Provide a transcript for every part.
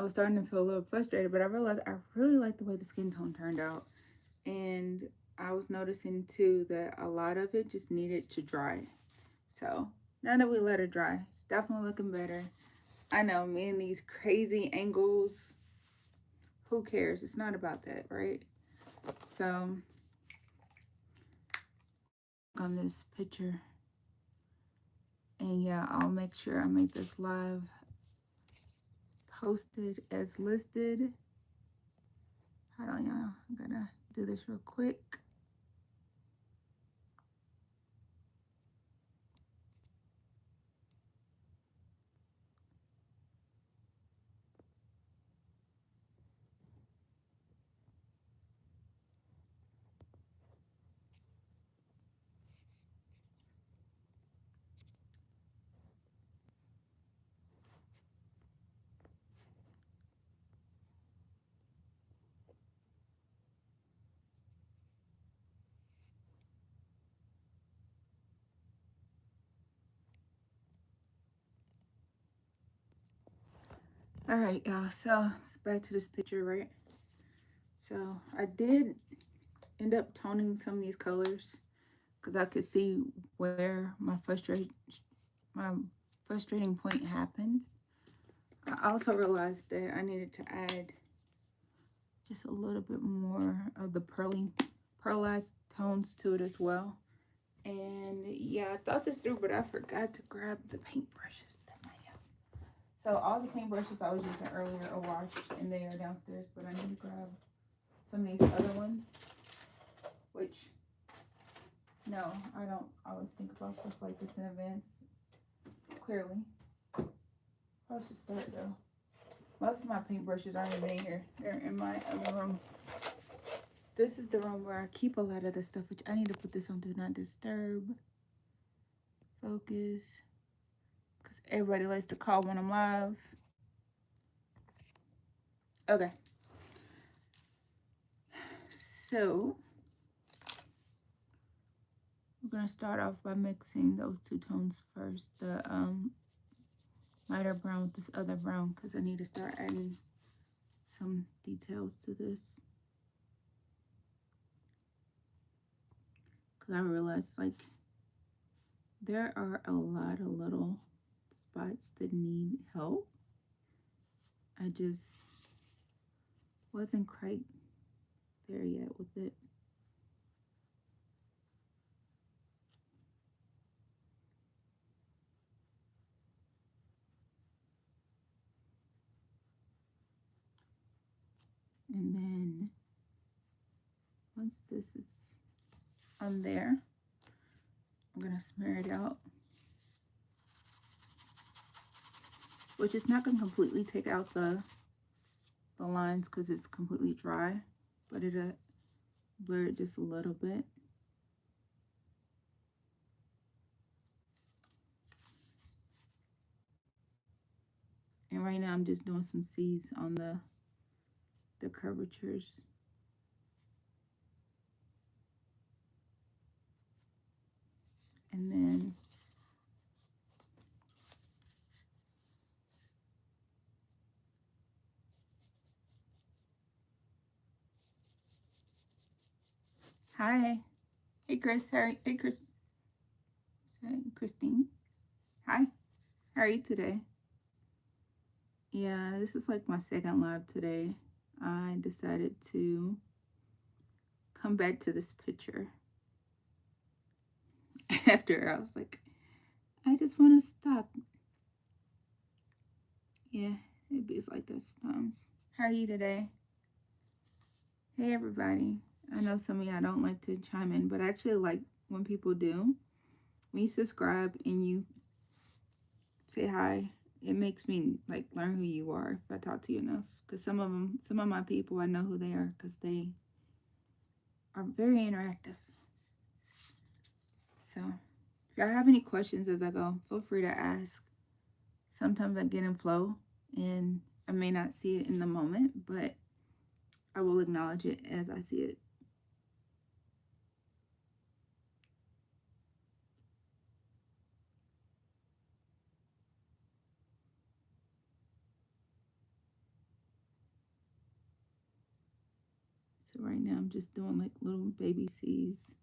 was starting to feel a little frustrated, but I realized I really like the way the skin tone turned out. And I was noticing too that a lot of it just needed to dry. So now that we let it dry, it's definitely looking better. I know, me and these crazy angles, who cares? It's not about that, right? So on this picture, and yeah, I'll make sure I make this live posted as listed. Hold on, y'all. I'm gonna do this real quick. All right, y'all. So it's back to this picture, right? So I did end up toning some of these colors because I could see where my frustrating point happened. I also realized that I needed to add just a little bit more of the pearlized tones to it as well. And yeah, I thought this through, but I forgot to grab the paintbrushes. So all the paintbrushes I was using earlier are washed and they are downstairs, but I need to grab some of these other ones, which, no, I don't always think about stuff like this in advance, clearly. I should start though. Most of my paintbrushes aren't even in here. They're in my other room. This is the room where I keep a lot of the stuff, which I need to put this on Do Not Disturb. Focus. Because everybody likes to call when I'm live. Okay. So, we're going to start off by mixing those two tones first. The lighter brown with this other brown, because I need to start adding some details to this. Because I realized, like, there are a lot of little spots that need help. I just wasn't quite there yet with it. And then once this is on there, I'm gonna smear it out, which is not gonna completely take out the lines because it's completely dry, but it'll blur it just a little bit. And right now I'm just doing some C's on the curvatures. And then hi. Hey Chris, hey Chris, Christine. Hi, how are you today? Yeah, this is like my second live today. I decided to come back to this picture after I was like, I just want to stop. Yeah, it be like that sometimes. How are you today? Hey everybody. I know some of y'all don't like to chime in, but I actually like when people do. When you subscribe and you say hi, it makes me like learn who you are if I talk to you enough. Because some of my people, I know who they are because they are very interactive. So if y'all have any questions as I go, feel free to ask. Sometimes I get in flow and I may not see it in the moment, but I will acknowledge it as I see it. So right now I'm just doing like little baby C's.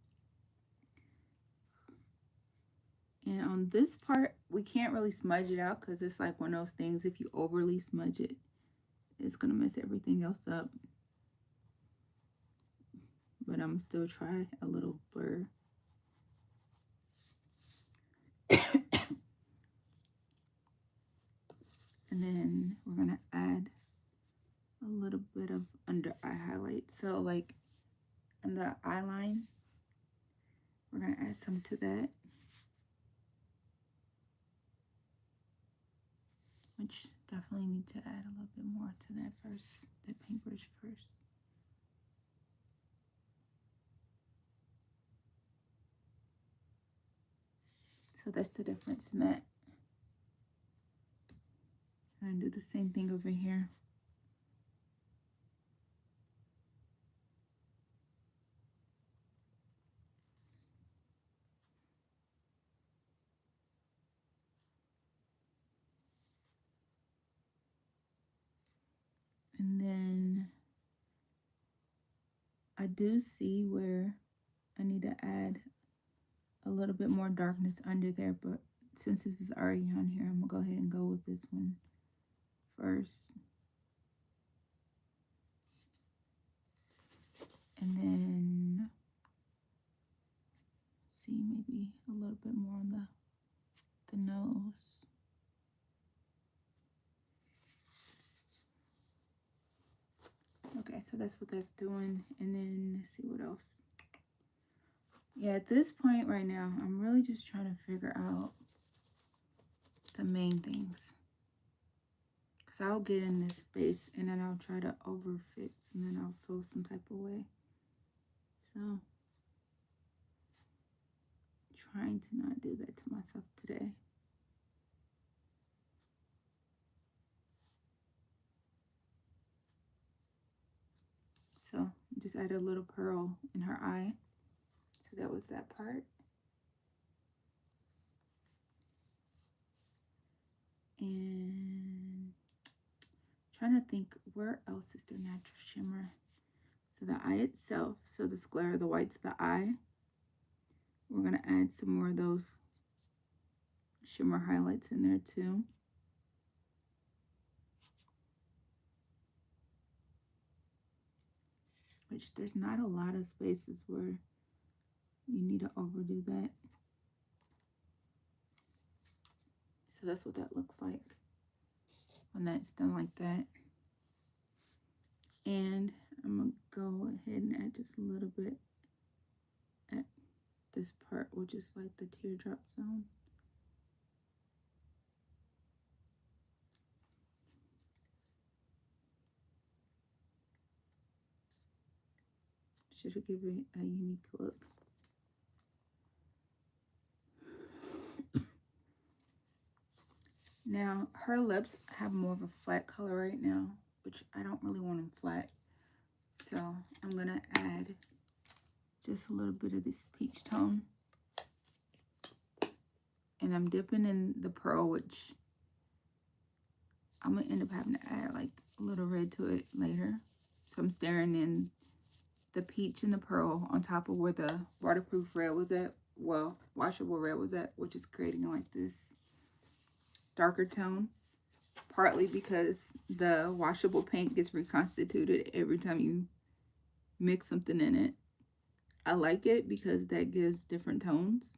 And on this part, we can't really smudge it out because it's like one of those things, if you overly smudge it, it's going to mess everything else up. But I'm still try a little blur. And then we're going to add a little bit of under eye highlight. So like in the eye line, we're going to add some to that. Which definitely need to add a little bit more to that first, that paintbrush first. So that's the difference in that. And do the same thing over here. And then I do see where I need to add a little bit more darkness under there, but since this is already on here, I'm gonna go ahead and go with this one first. And then see maybe a little bit more on the nose. Okay, so that's what that's doing. And then let's see what else. Yeah, at this point right now, I'm really just trying to figure out the main things. Because I'll get in this space and then I'll try to overfix and then I'll feel some type of way. So, trying to not do that to myself today. So, just add a little pearl in her eye. So that was that part. And trying to think where else is their natural shimmer. So the eye itself, so this glare of the whites of the eye, we're going to add some more of those shimmer highlights in there too. Which there's not a lot of spaces where you need to overdo that. So that's what that looks like when that's done like that. And I'm going to go ahead and add just a little bit at this part, which is like the teardrop zone. Should give it a unique look. Now, her lips have more of a flat color right now, which I don't really want them flat. So I'm going to add just a little bit of this peach tone. And I'm dipping in the pearl, which I'm going to end up having to add like a little red to it later. So I'm stirring in the peach and the pearl on top of where the waterproof red was at. Well, washable red was at, which is creating like this darker tone. Partly because the washable paint gets reconstituted every time you mix something in it. I like it because that gives different tones.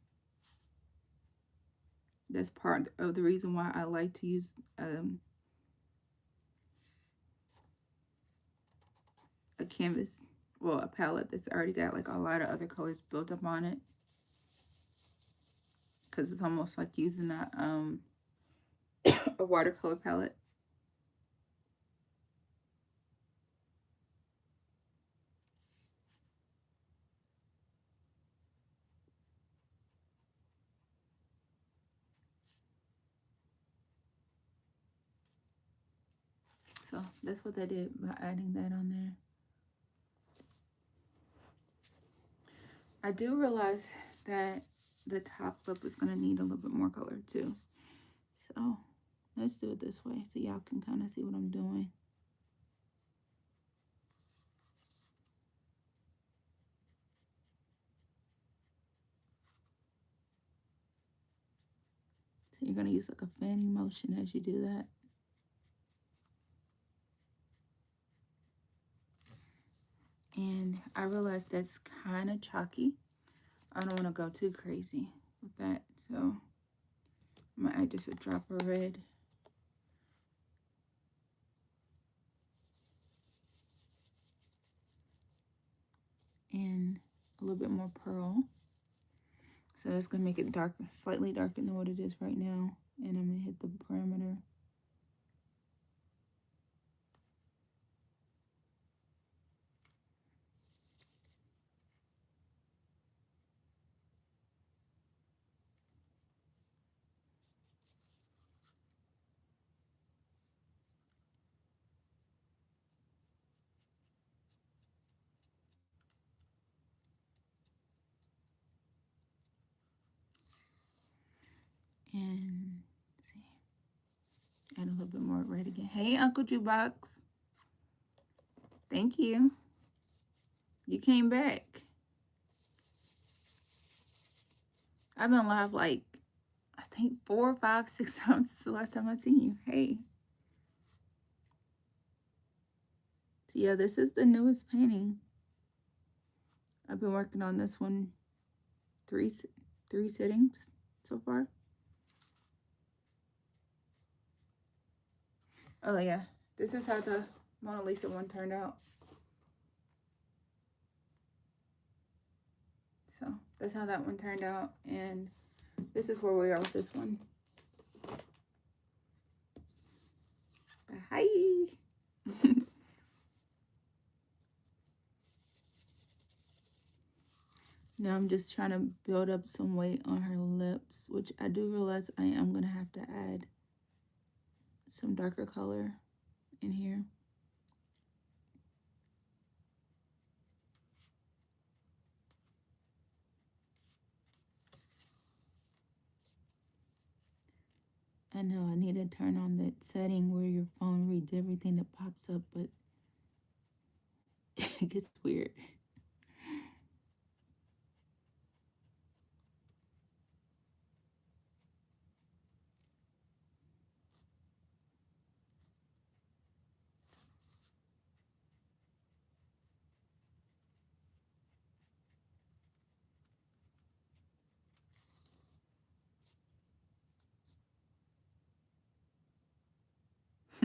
That's part of the reason why I like to use a canvas, well, a palette that's already got like a lot of other colors built up on it. Because it's almost like using a watercolor palette. So that's what I did by adding that on there. I do realize that the top lip is going to need a little bit more color too. So let's do it this way so y'all can kind of see what I'm doing. So you're going to use like a fanning motion as you do that. And I realize that's kind of chalky. I don't want to go too crazy with that. So I'm going to add just a drop of red. And a little bit more pearl. So that's going to make it darker, slightly darker than what it is right now. And I'm going to hit the perimeter. And let's see, add a little bit more red again. Hey, Uncle Jukebox. Thank you. You came back. I've been live like, I think 4, 5, 6 times the last time I seen you. Hey. So yeah, this is the newest painting. I've been working on this one three sittings so far. Oh yeah, this is how the Mona Lisa one turned out. So that's how that one turned out, and this is where we are with this one. Hi. Now I'm just trying to build up some weight on her lips, which I do realize I am going to have to add some darker color in here. I know I need to turn on that setting where your phone reads everything that pops up, but it gets weird.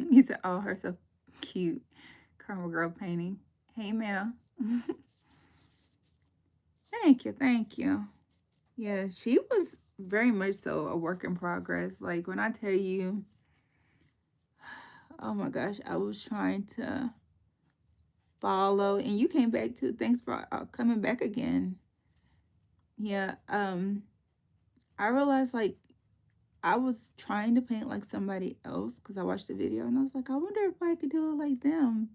He said, oh, her so cute. Karma Girl painting. Hey, Mel. Thank you, thank you. Yeah, she was very much so a work in progress. Like, when I tell you, oh my gosh, I was trying to follow, and you came back too. Thanks for coming back again. Yeah, I realized, like, I was trying to paint like somebody else because I watched the video, and I was like, I wonder if I could do it like them.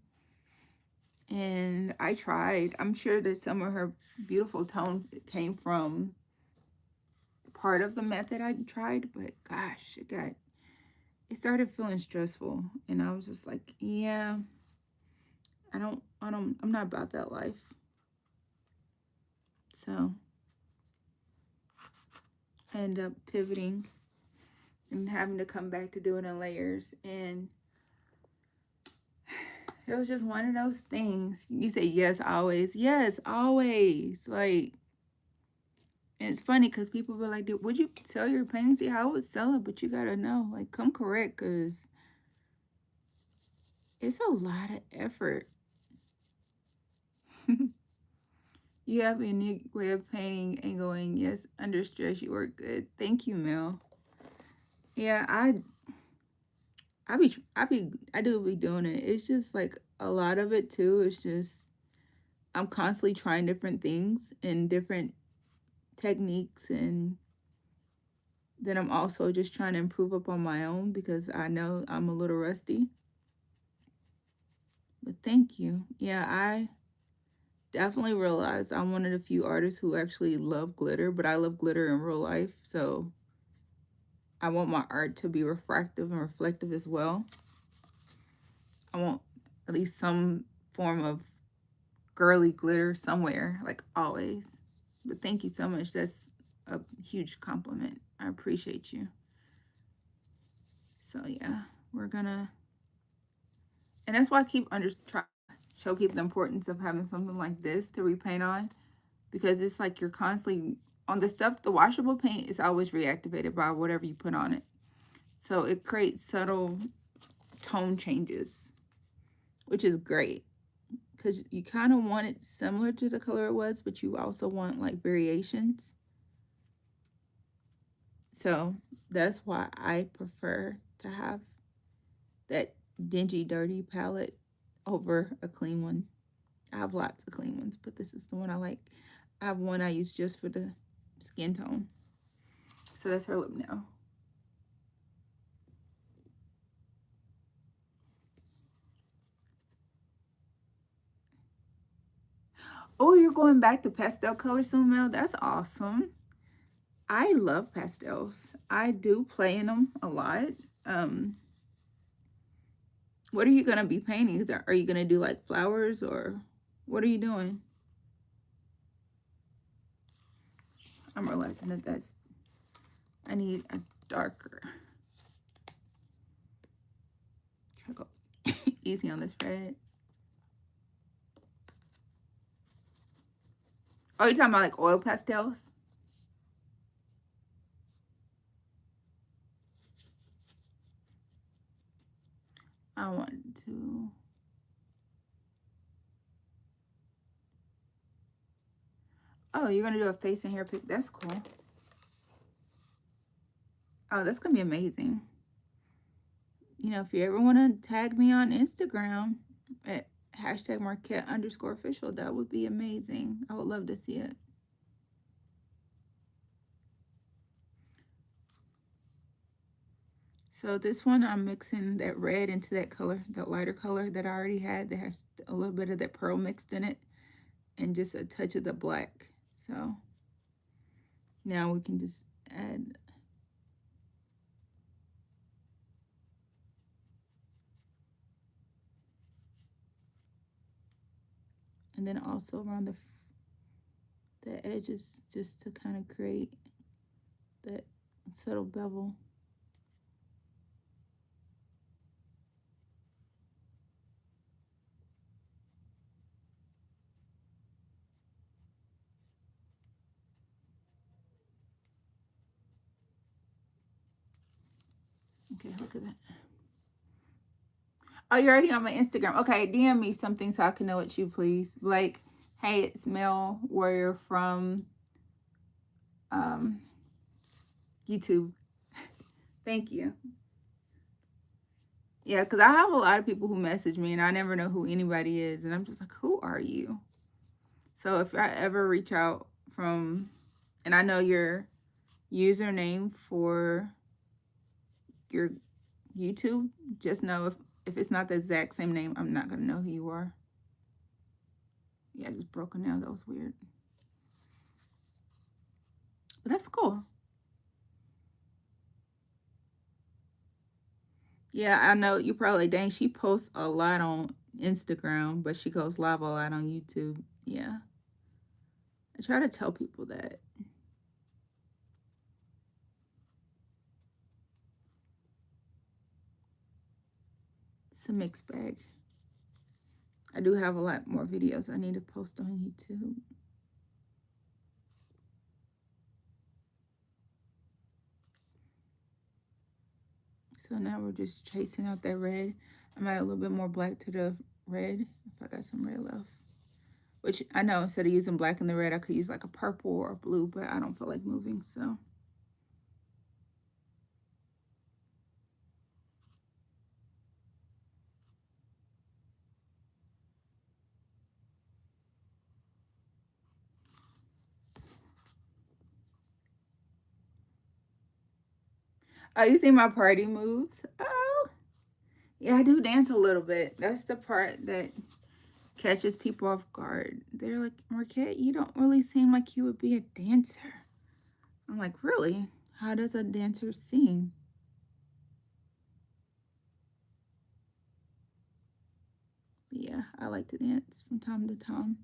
And I tried. I'm sure that some of her beautiful tone came from part of the method I tried, but gosh, it started feeling stressful, and I was just like, yeah, I'm not about that life. So I ended up pivoting and having to come back to do it in layers, and it was just one of those things. You say yes always. Yes, always. Like, and it's funny because people be like, would you sell your paintings? Yeah, I would sell it, but you gotta know, like, come correct, because it's a lot of effort. You have a unique way of painting and going, yes, under stress you work good. Thank you, Mel. Yeah, I do be doing it. It's just like a lot of it too. It's just I'm constantly trying different things and different techniques, and then I'm also just trying to improve up on my own because I know I'm a little rusty. But thank you. Yeah, I definitely realized I'm one of the few artists who actually love glitter, but I love glitter in real life, so I want my art to be refractive and reflective as well. I want at least some form of girly glitter somewhere, like always. But thank you so much. That's a huge compliment. I appreciate you. So yeah, we're gonna, and that's why I keep try show people the importance of having something like this to repaint on, because it's like you're constantly on the stuff. The washable paint is always reactivated by whatever you put on it, so it creates subtle tone changes, which is great because you kind of want it similar to the color it was, but you also want like variations. So that's why I prefer to have that dingy, dirty palette over a clean one. I have lots of clean ones, but this is the one I like. I have one I use just for the skin tone. So that's her lip now. Oh, you're going back to pastel colors soon, Mel? That's awesome. I love pastels. I do play in them a lot. Um, what are you going to be painting? Are you going to do like flowers or what are you doing? I'm realizing that I need a darker. Try to go easy on this red. Oh, you're talking about like oil pastels? I want to. Oh, you're gonna do a face and hair pick. That's cool. Oh, that's gonna be amazing. You know, if you ever want to tag me on Instagram at hashtag Marquette_official, that would be amazing. I would love to see it. So this one, I'm mixing that red into that color, that lighter color that I already had that has a little bit of that pearl mixed in it and just a touch of the black. So now we can just add. And then also around the edges just to kind of create that subtle bevel. Okay, look at that. Oh, you're already on my Instagram. Okay, DM me something so I can know it's you, please. Like, hey, it's Mel Warrior from YouTube. Thank you. Yeah, because I have a lot of people who message me and I never know who anybody is. And I'm just like, who are you? So if I ever reach out from, and I know your username for your YouTube, just know if it's not the exact same name, I'm not going to know who you are. Yeah, just broken now. That was weird. But that's cool. Yeah, I know you probably, dang, she posts a lot on Instagram, but she goes live a lot on YouTube. Yeah. I try to tell people that. It's a mixed bag. I do have a lot more videos I need to post on YouTube. So now we're just chasing out that red. I might add a little bit more black to the red if I got some red left. Which I know instead of using black and the red, I could use like a purple or a blue, but I don't feel like moving, so. Oh, you see my party moves? Oh, yeah, I do dance a little bit. That's the part that catches people off guard. They're like, Marquette, you don't really seem like you would be a dancer. I'm like, really? How does a dancer sing? But yeah, I like to dance from time to time.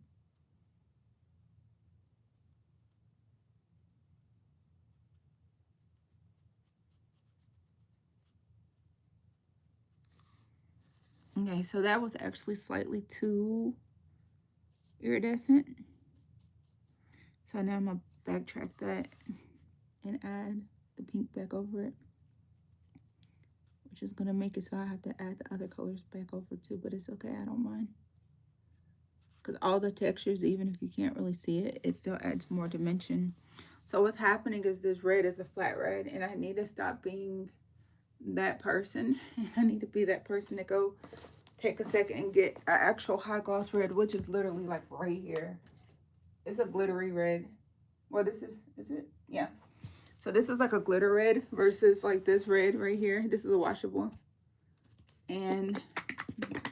Okay, so that was actually slightly too iridescent. So now I'm going to backtrack that and add the pink back over it, which is going to make it so I have to add the other colors back over too, but it's okay, I don't mind. Because all the textures, even if you can't really see it, it still adds more dimension. So what's happening is this red is a flat red, and I need to stop being that person. I need to be that person to go take a second and get an actual high gloss red, which is literally like right here. It's a glittery red. Well, this is it? Yeah. So this is like a glitter red versus like this red right here. This is a washable. And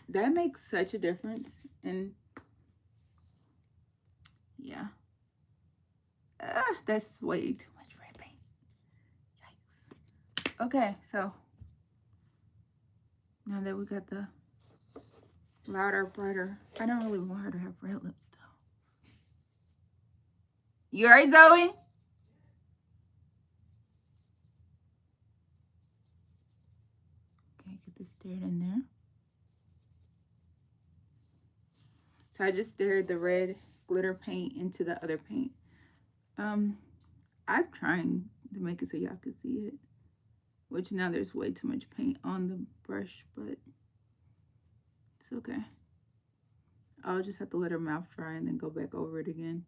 that makes such a difference. And yeah. That's way too much red paint. Yikes. Okay, so now that we got the louder, brighter, I don't really want her to have red lips though. You alright, Zoe? Okay, get this stirred in there. So I just stirred the red glitter paint into the other paint. I'm trying to make it so y'all can see it, which now there's way too much paint on the brush, but it's okay. I'll just have to let her mouth dry and then go back over it again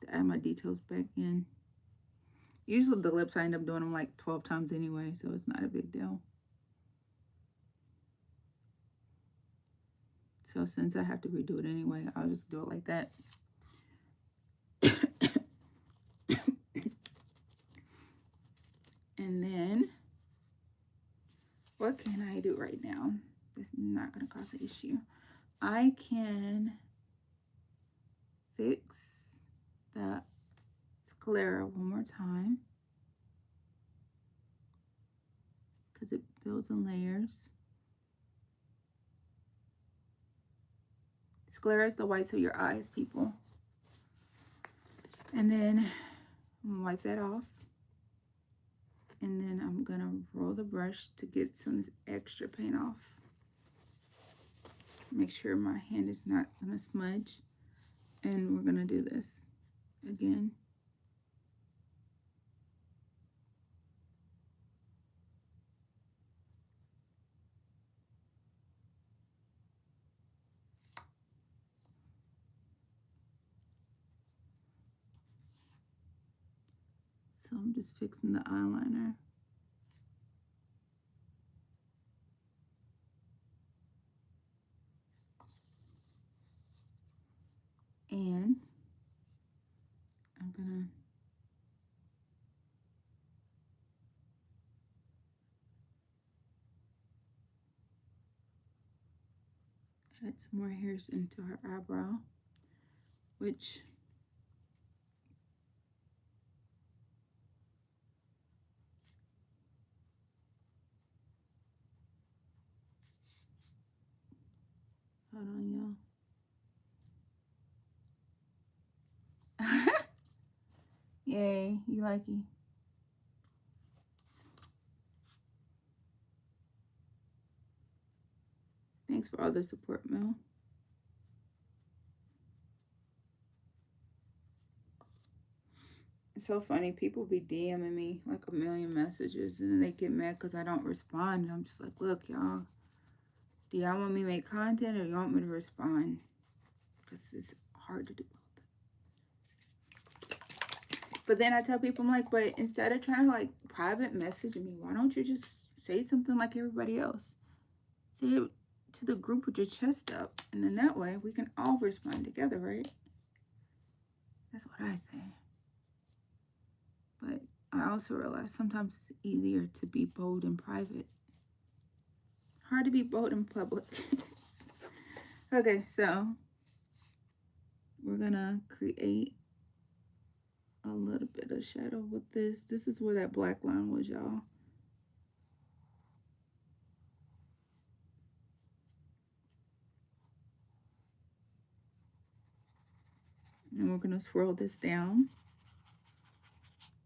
to add my details back in. Usually the lips, I end up doing them like 12 times anyway, so it's not a big deal. So since I have to redo it anyway, I'll just do it like that. And then, what can I do right now? This is not going to cause an issue. I can fix the sclera one more time because it builds in layers. Sclera is the whites of your eyes, people. And then I'm gonna wipe that off. And then I'm gonna roll the brush to get some of this extra paint off. Make sure my hand is not gonna smudge. And we're gonna do this again. So I'm just fixing the eyeliner. And I'm gonna add some more hairs into her eyebrow, which hold on, y'all. Yay, you like it. Thanks for all the support, Mel. It's so funny. People be DMing me like a million messages and then they get mad because I don't respond. And I'm just like, look, y'all, do y'all want me to make content or you want me to respond? Because it's hard to do both. But then I tell people, I'm like, but instead of trying to like private message me, why don't you just say something like everybody else? Say it to the group with your chest up. And then that way we can all respond together, right? That's what I say. But I also realize sometimes it's easier to be bold in private. Hard to be bold in public. Okay, so we're gonna create a little bit of shadow with this. This is where that black line was, y'all. And we're gonna swirl this down,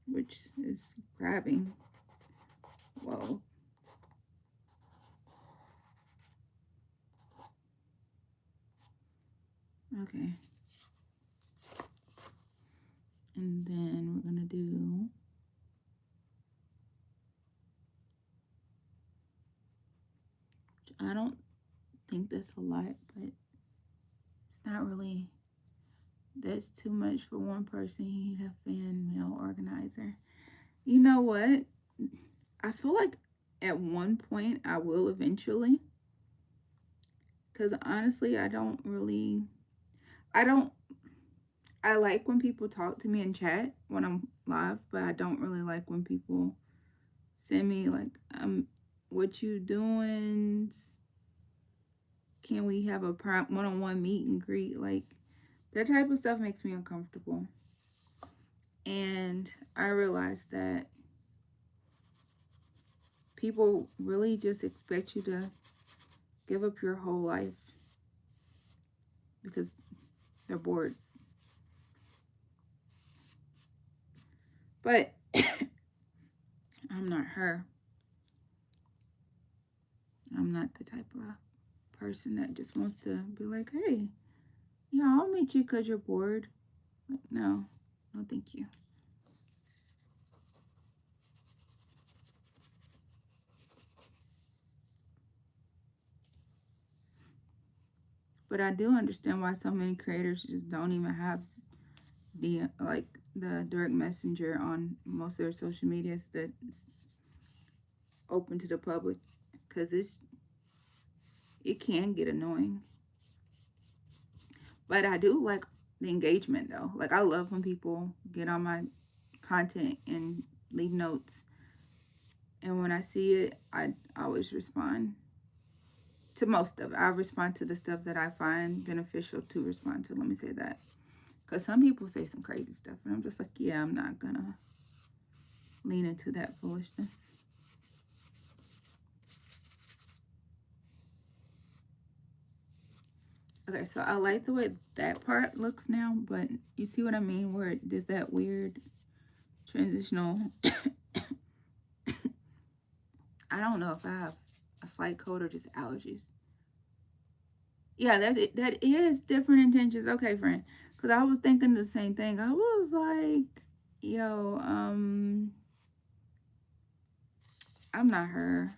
which is grabbing. Whoa. Okay. And then we're going to do I don't think that's a lot, but it's not really, that's too much for one person. You need a fan mail organizer. You know what? I feel like at one point I will eventually. Because honestly, I don't really, I don't, I like when people talk to me in chat when I'm live, but I don't really like when people send me like, what you doing? Can we have a one-on-one meet and greet? Like, that type of stuff makes me uncomfortable. And I realized that people really just expect you to give up your whole life because they're bored. But I'm not her. I'm not the type of person that just wants to be like, hey, yeah, I'll meet you because you're bored. Like, no, thank you. But I do understand why so many creators just don't even have the direct messenger on most of their social medias that's open to the public, because it can get annoying. But I do like the engagement though. Like, I love when people get on my content and leave notes, and when I see it, I always respond to most of it. I respond to the stuff that I find beneficial to respond to. Let me say that. Because some people say some crazy stuff, and I'm just like, yeah, I'm not gonna lean into that foolishness. Okay, so I like the way that part looks now, but you see what I mean? Where it did that weird transitional. I don't know if I have a slight cold or just allergies. Yeah, that's it. That is different intentions. Okay, friend. Because I was thinking the same thing. I was like, yo, I'm not her.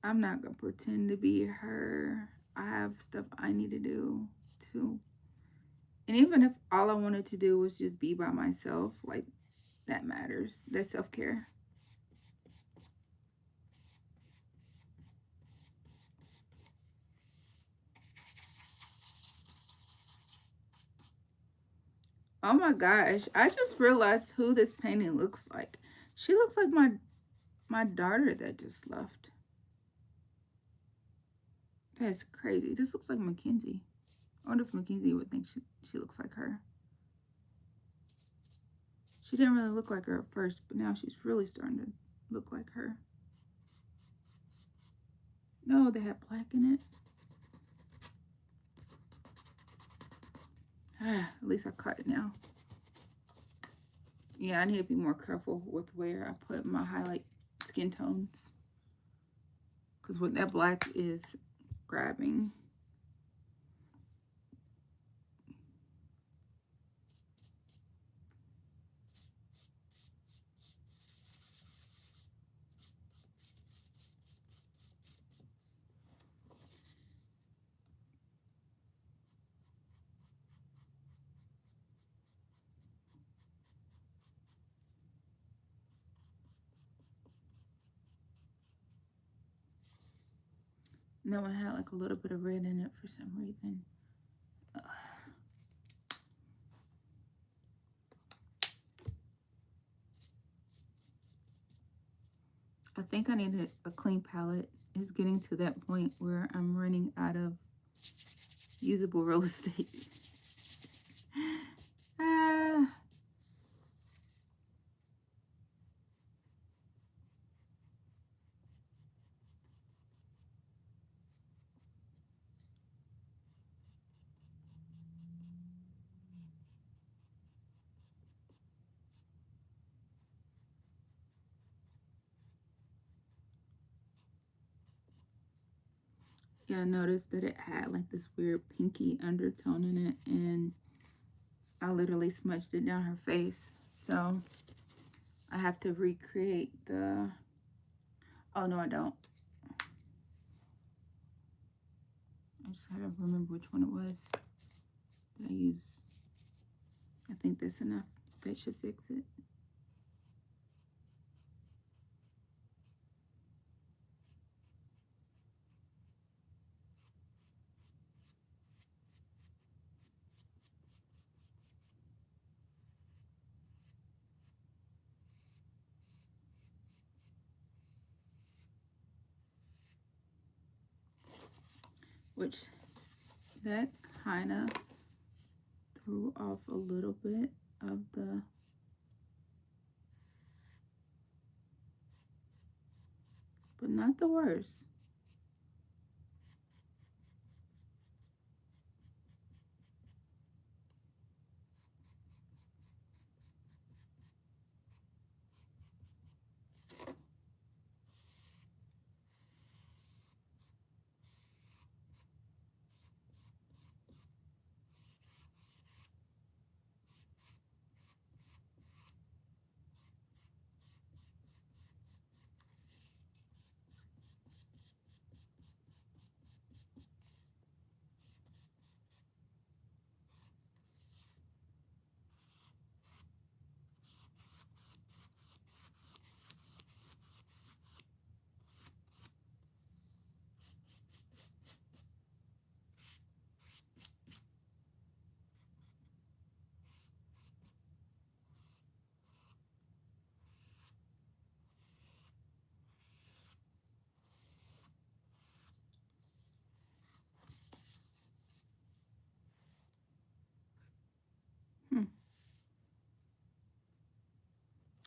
I'm not going to pretend to be her. I have stuff I need to do too. And even if all I wanted to do was just be by myself, like, that matters. That's self-care. Oh my gosh, I just realized who this painting looks like. She looks like my daughter that just left. That's crazy. This looks like Mackenzie. I wonder if Mackenzie would think she looks like her. She didn't really look like her at first, but now she's really starting to look like her. No, they have black in it. Ah, at least I caught it now. Yeah, I need to be more careful with where I put my highlight skin tones. Because what that black is grabbing. No, it had like a little bit of red in it for some reason. I think I need a clean palette. It's getting to that point where I'm running out of usable real estate. Yeah, I noticed that it had like this weird pinky undertone in it, and I literally smudged it down her face. So I have to recreate the, oh no I don't. I just had to remember which one it was that I used. I think that's enough. That should fix it. Which that kind of threw off a little bit of the, but not the worst.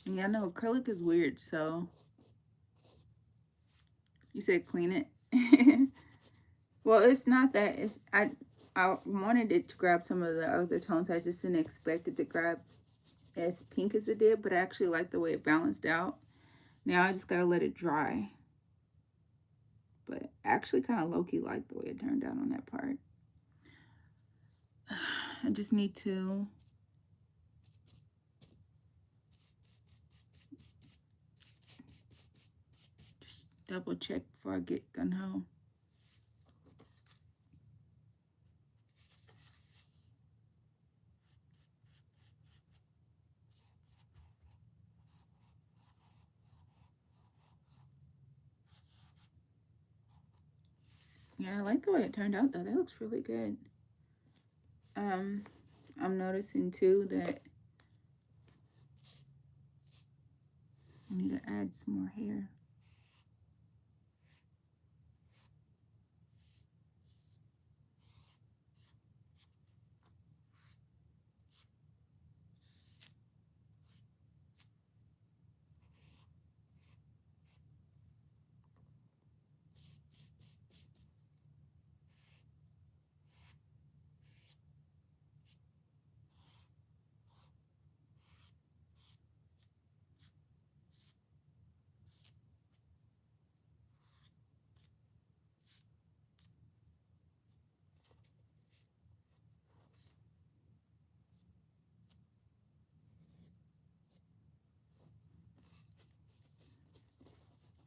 Yeah, I know acrylic is weird, so you said clean it. Well, it's not that. It's I wanted it to grab some of the other tones. I just didn't expect it to grab as pink as it did, but I actually like the way it balanced out. Now I just gotta let it dry. But I actually kind of low-key like the way it turned out on that part. I just need to just double check before I get gun ho. Yeah, I like the way it turned out though. That looks really good. I'm noticing too that I need to add some more hair.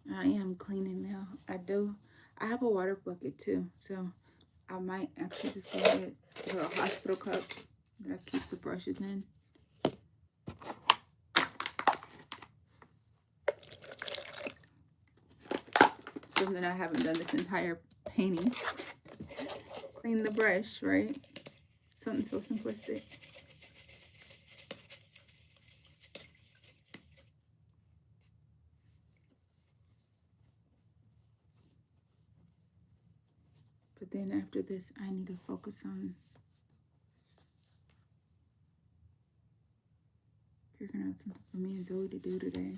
I am cleaning now. I have a water bucket too, so I might actually just go ahead with a hospital cup that I keep the brushes in. Something I haven't done this entire painting. Clean the brush, right? Something so simplistic. But then after this, I need to focus on figuring out something for me and Zoe to do today.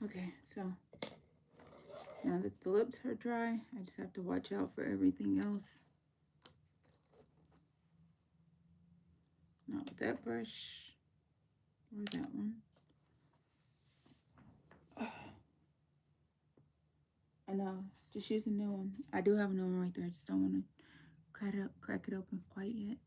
Okay, so now that the lips are dry, I just have to watch out for everything else. Not with that brush or that one. I know, just use a new one. I do have a new one right there. I just don't want to crack it open quite yet.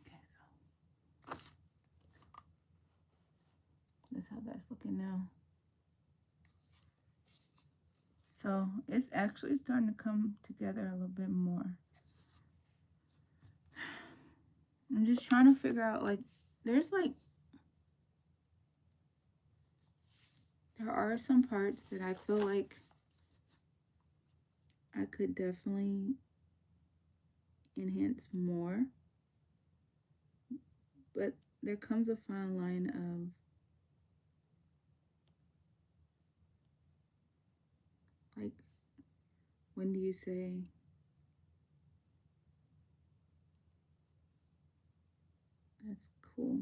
Okay, so that's how that's looking now. So it's actually starting to come together a little bit more. I'm just trying to figure out, like, there are some parts that I feel like I could definitely enhance more. But there comes a fine line of, like, when do you say, that's cool.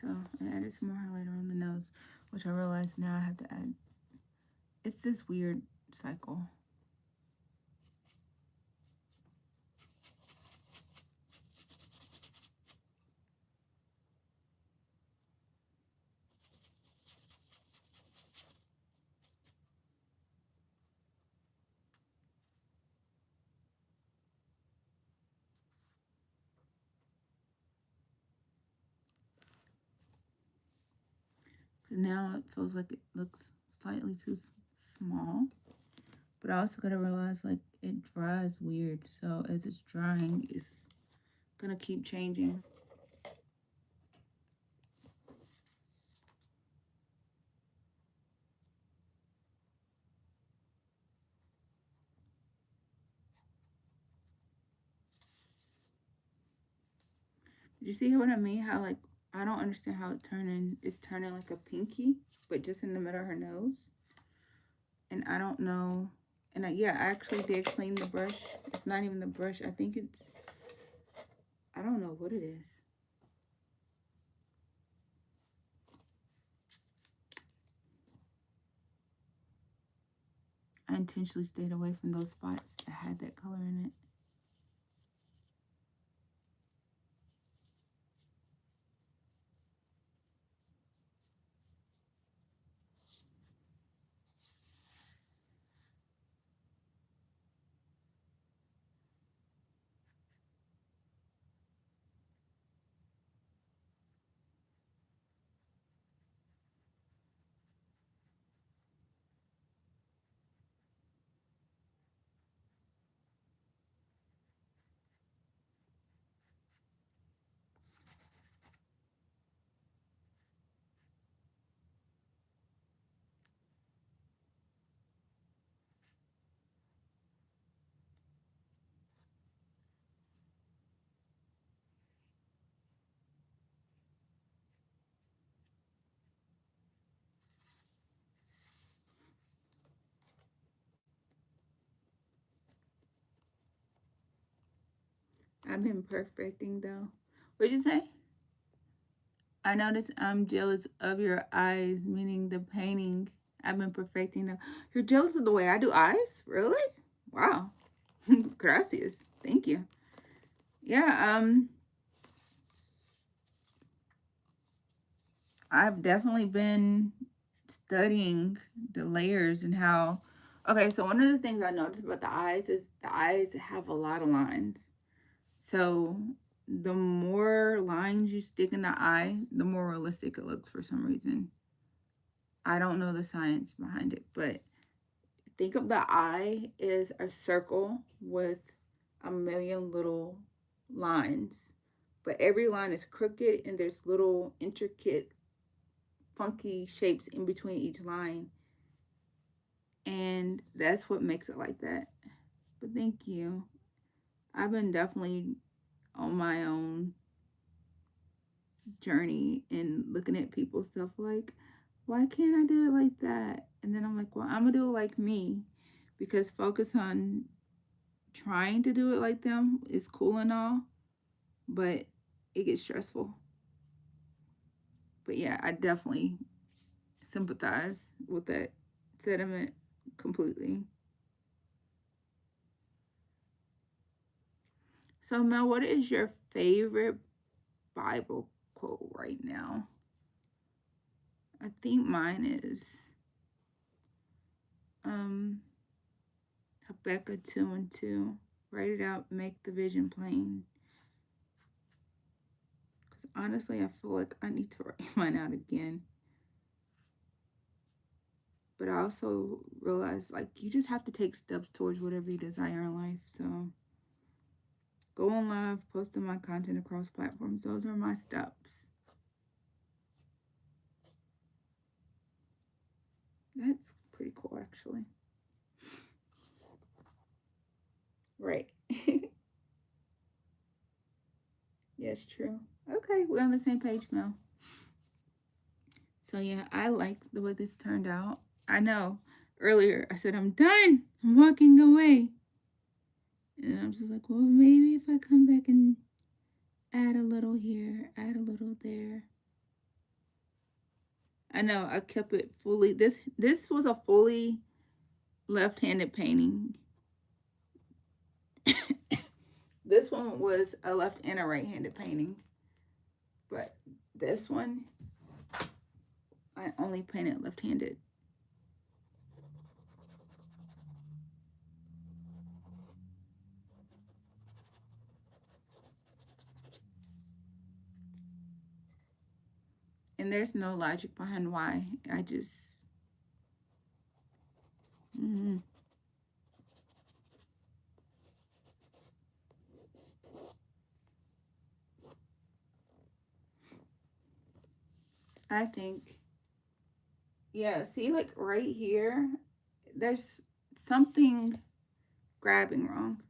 So I added some more highlighter on the nose, which I realize now I have to add. It's this weird cycle. Now it feels like it looks slightly too small. But I also gotta realize, like, it dries weird. So as it's drying, it's gonna keep changing. Did you see what I mean? How, like, I don't understand how it's turning like a pinky, but just in the middle of her nose. And I don't know. And yeah, I actually did clean the brush. It's not even the brush. I think it's, I don't know what it is. I intentionally stayed away from those spots that had that color in it. I've been perfecting though. What'd you say? I noticed I'm jealous of your eyes, meaning the painting. I've been perfecting them. You're jealous of the way I do eyes? Really? Wow. Gracias. Thank you. Yeah, I've definitely been studying the layers and how. Okay, so one of the things I noticed about the eyes is the eyes have a lot of lines. So the more lines you stick in the eye, the more realistic it looks for some reason. I don't know the science behind it, but think of the eye as a circle with a million little lines, but every line is crooked and there's little intricate funky shapes in between each line, and that's what makes it like that. But thank you. I've been definitely on my own journey and looking at people's stuff like, why can't I do it like that? And then I'm like, well, I'm gonna do it like me, because focus on trying to do it like them is cool and all, but it gets stressful. But yeah, I definitely sympathize with that sentiment completely. So Mel, what is your favorite Bible quote right now? I think mine is um Habakkuk 2:2. Write it out, make the vision plain. Because honestly, I feel like I need to write mine out again. But I also realize like you just have to take steps towards whatever you desire in life. So go on live, posting my content across platforms. Those are my steps. That's pretty cool, actually. Right. Yes, true. Okay, we're on the same page, Mel. So yeah, I like the way this turned out. I know earlier I said I'm done. I'm walking away. And I'm just like, well, maybe if I come back and add a little here, add a little there. I know I kept it fully. This was a fully left-handed painting. This one was a left and a right-handed painting. But this one, I only painted left-handed. And there's no logic behind why. I just... I think, yeah, see, like right here, there's something grabbing wrong.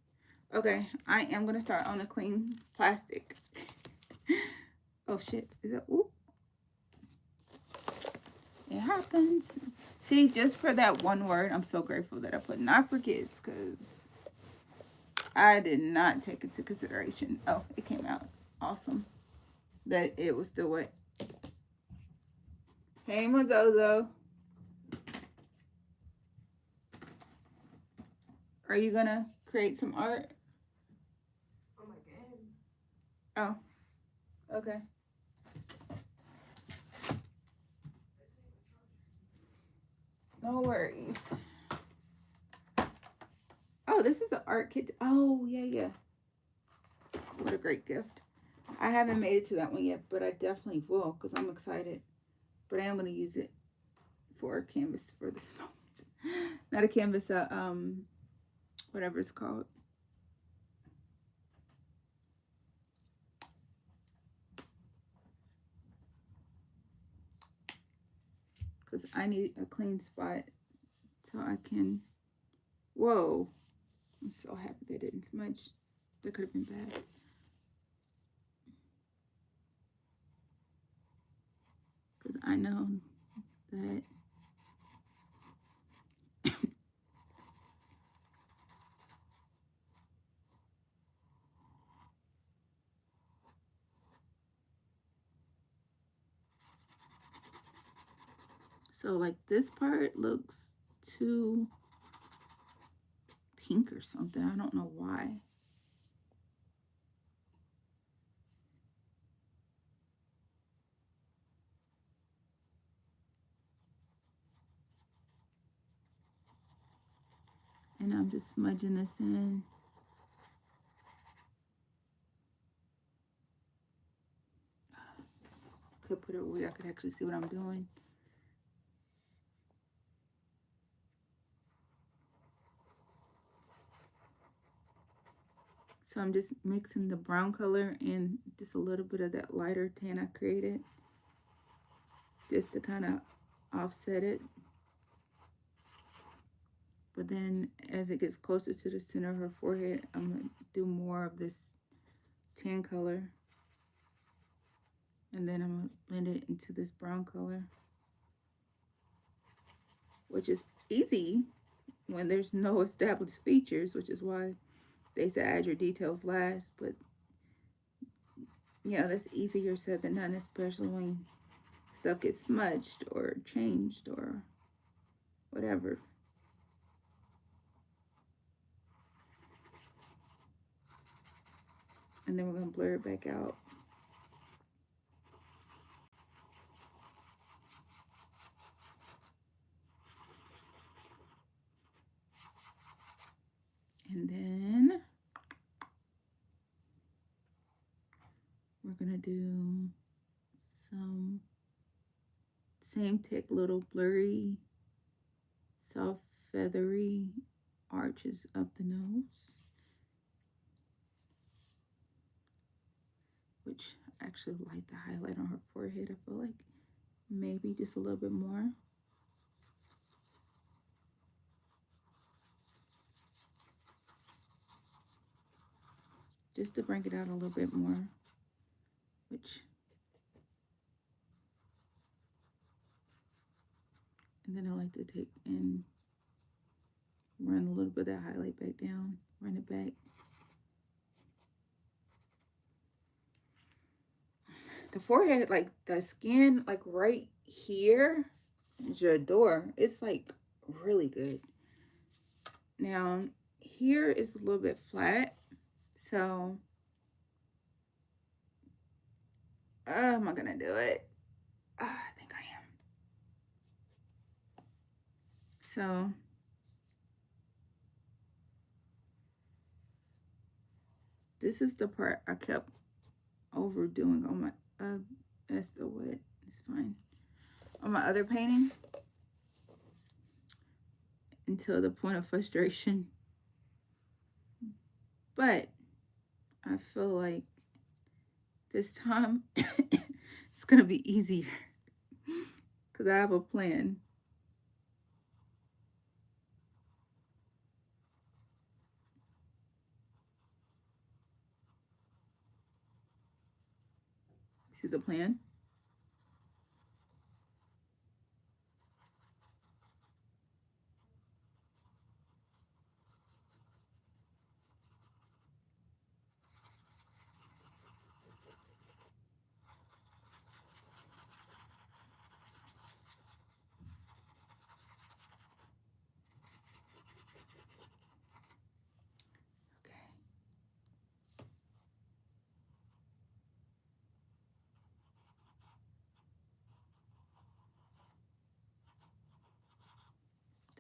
Okay, I am going to start on a clean plastic. Oh, shit. Is it? Ooh. It happens. See, just for that one word, I'm so grateful that I put not for kids, because I did not take into consideration. Oh, it came out awesome. That it was still wet. Hey, Mazozo. Are you going to create some art? On my game. Oh, okay. No worries. Oh, this is an art kit. Oh, yeah, yeah. What a great gift. I haven't made it to that one yet, but I definitely will, because I'm excited. But I am going to use it for a canvas for this moment. Not a canvas, whatever it's called. Because I need a clean spot so I can... Whoa. I'm so happy they didn't smudge. That could have been bad. Because I know that... So, like, this part looks too pink or something. I don't know why. And I'm just smudging this in. Could put it where I could actually see what I'm doing. So I'm just mixing the brown color and just a little bit of that lighter tan I created, just to kind of offset it. But then as it gets closer to the center of her forehead, I'm going to do more of this tan color. And then I'm going to blend it into this brown color, which is easy when there's no established features, which is why they say add your details last. But yeah, that's easier said than done, especially when stuff gets smudged or changed or whatever. And then we're going to blur it back out. And then we're going to do some same tick, little blurry, soft, feathery arches up the nose, which actually light the highlight on her forehead. I feel like maybe just a little bit more. Just to bring it out a little bit more, which, and then I like to take and run a little bit of that highlight back down, run it back. The forehead, like the skin, like right here, j'adore. It's like really good. Now, here is a little bit flat, so am I gonna do it? I think I am. So this is the part I kept overdoing on my that's the wet. It's fine. On my other painting, until the point of frustration. But I feel like this time it's gonna be easier because I have a plan. See the plan?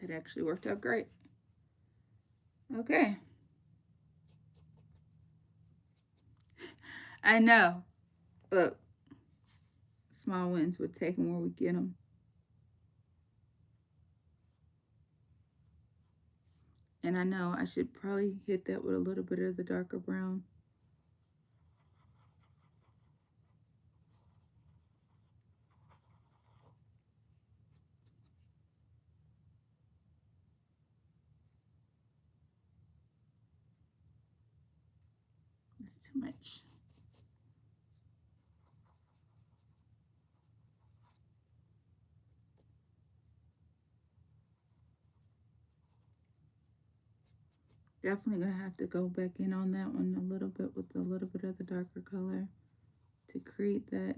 That actually worked out great. Okay. I know. Look, small wins, we're taking where we get them. And I know I should probably hit that with a little bit of the darker brown. It's too much. Definitely gonna have to go back in on that one a little bit with a little bit of the darker color to create that.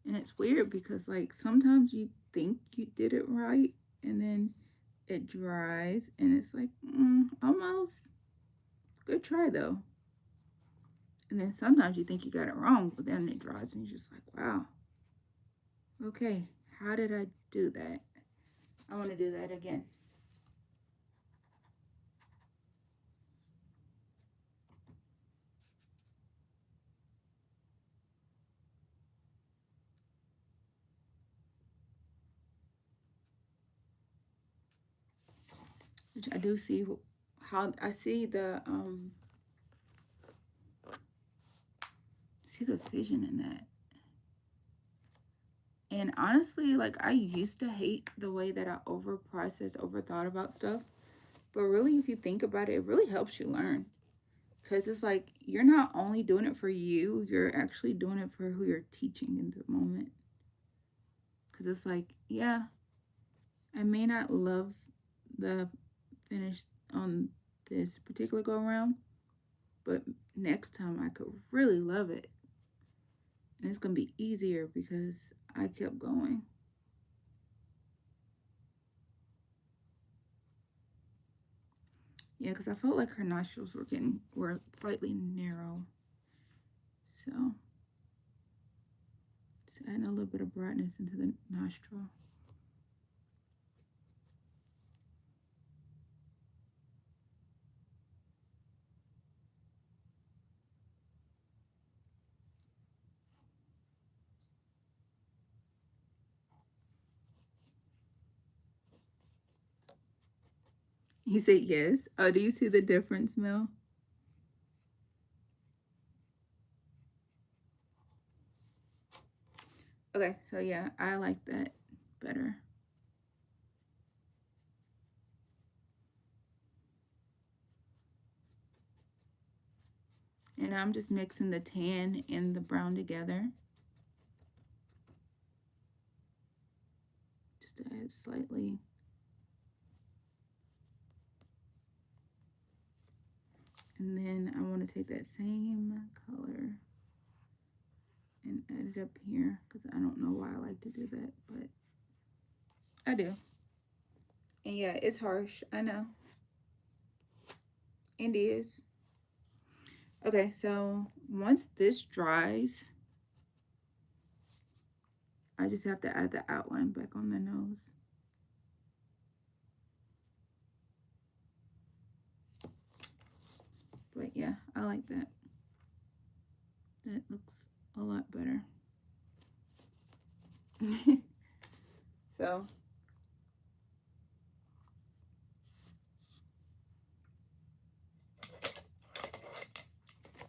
And it's weird because like sometimes you think you did it right and then it dries and it's like almost. Good try though. And then sometimes you think you got it wrong, but then it dries and you're just like, wow. Okay, how did I do that? I want to do that again. Which I do see how I see the vision in that. And honestly, like, I used to hate the way that I over process, over thought about stuff. But really, if you think about it, it really helps you learn. Because it's like, you're not only doing it for you, you're actually doing it for who you're teaching in the moment. Because it's like, yeah, I may not love the finish on this particular go around, but next time I could really love it. And it's going to be easier because I kept going. Yeah, because I felt like her nostrils were slightly narrow. So adding a little bit of brightness into the nostril. You say yes. Oh, do you see the difference, Mel? Okay, so yeah, I like that better. And I'm just mixing the tan and the brown together. Just to add slightly. And then I want to take that same color and add it up here because I don't know why I like to do that, but I do. And yeah, it's harsh. I know. It is. Okay, so once this dries, I just have to add the outline back on the nose. But yeah, I like that. That looks a lot better. So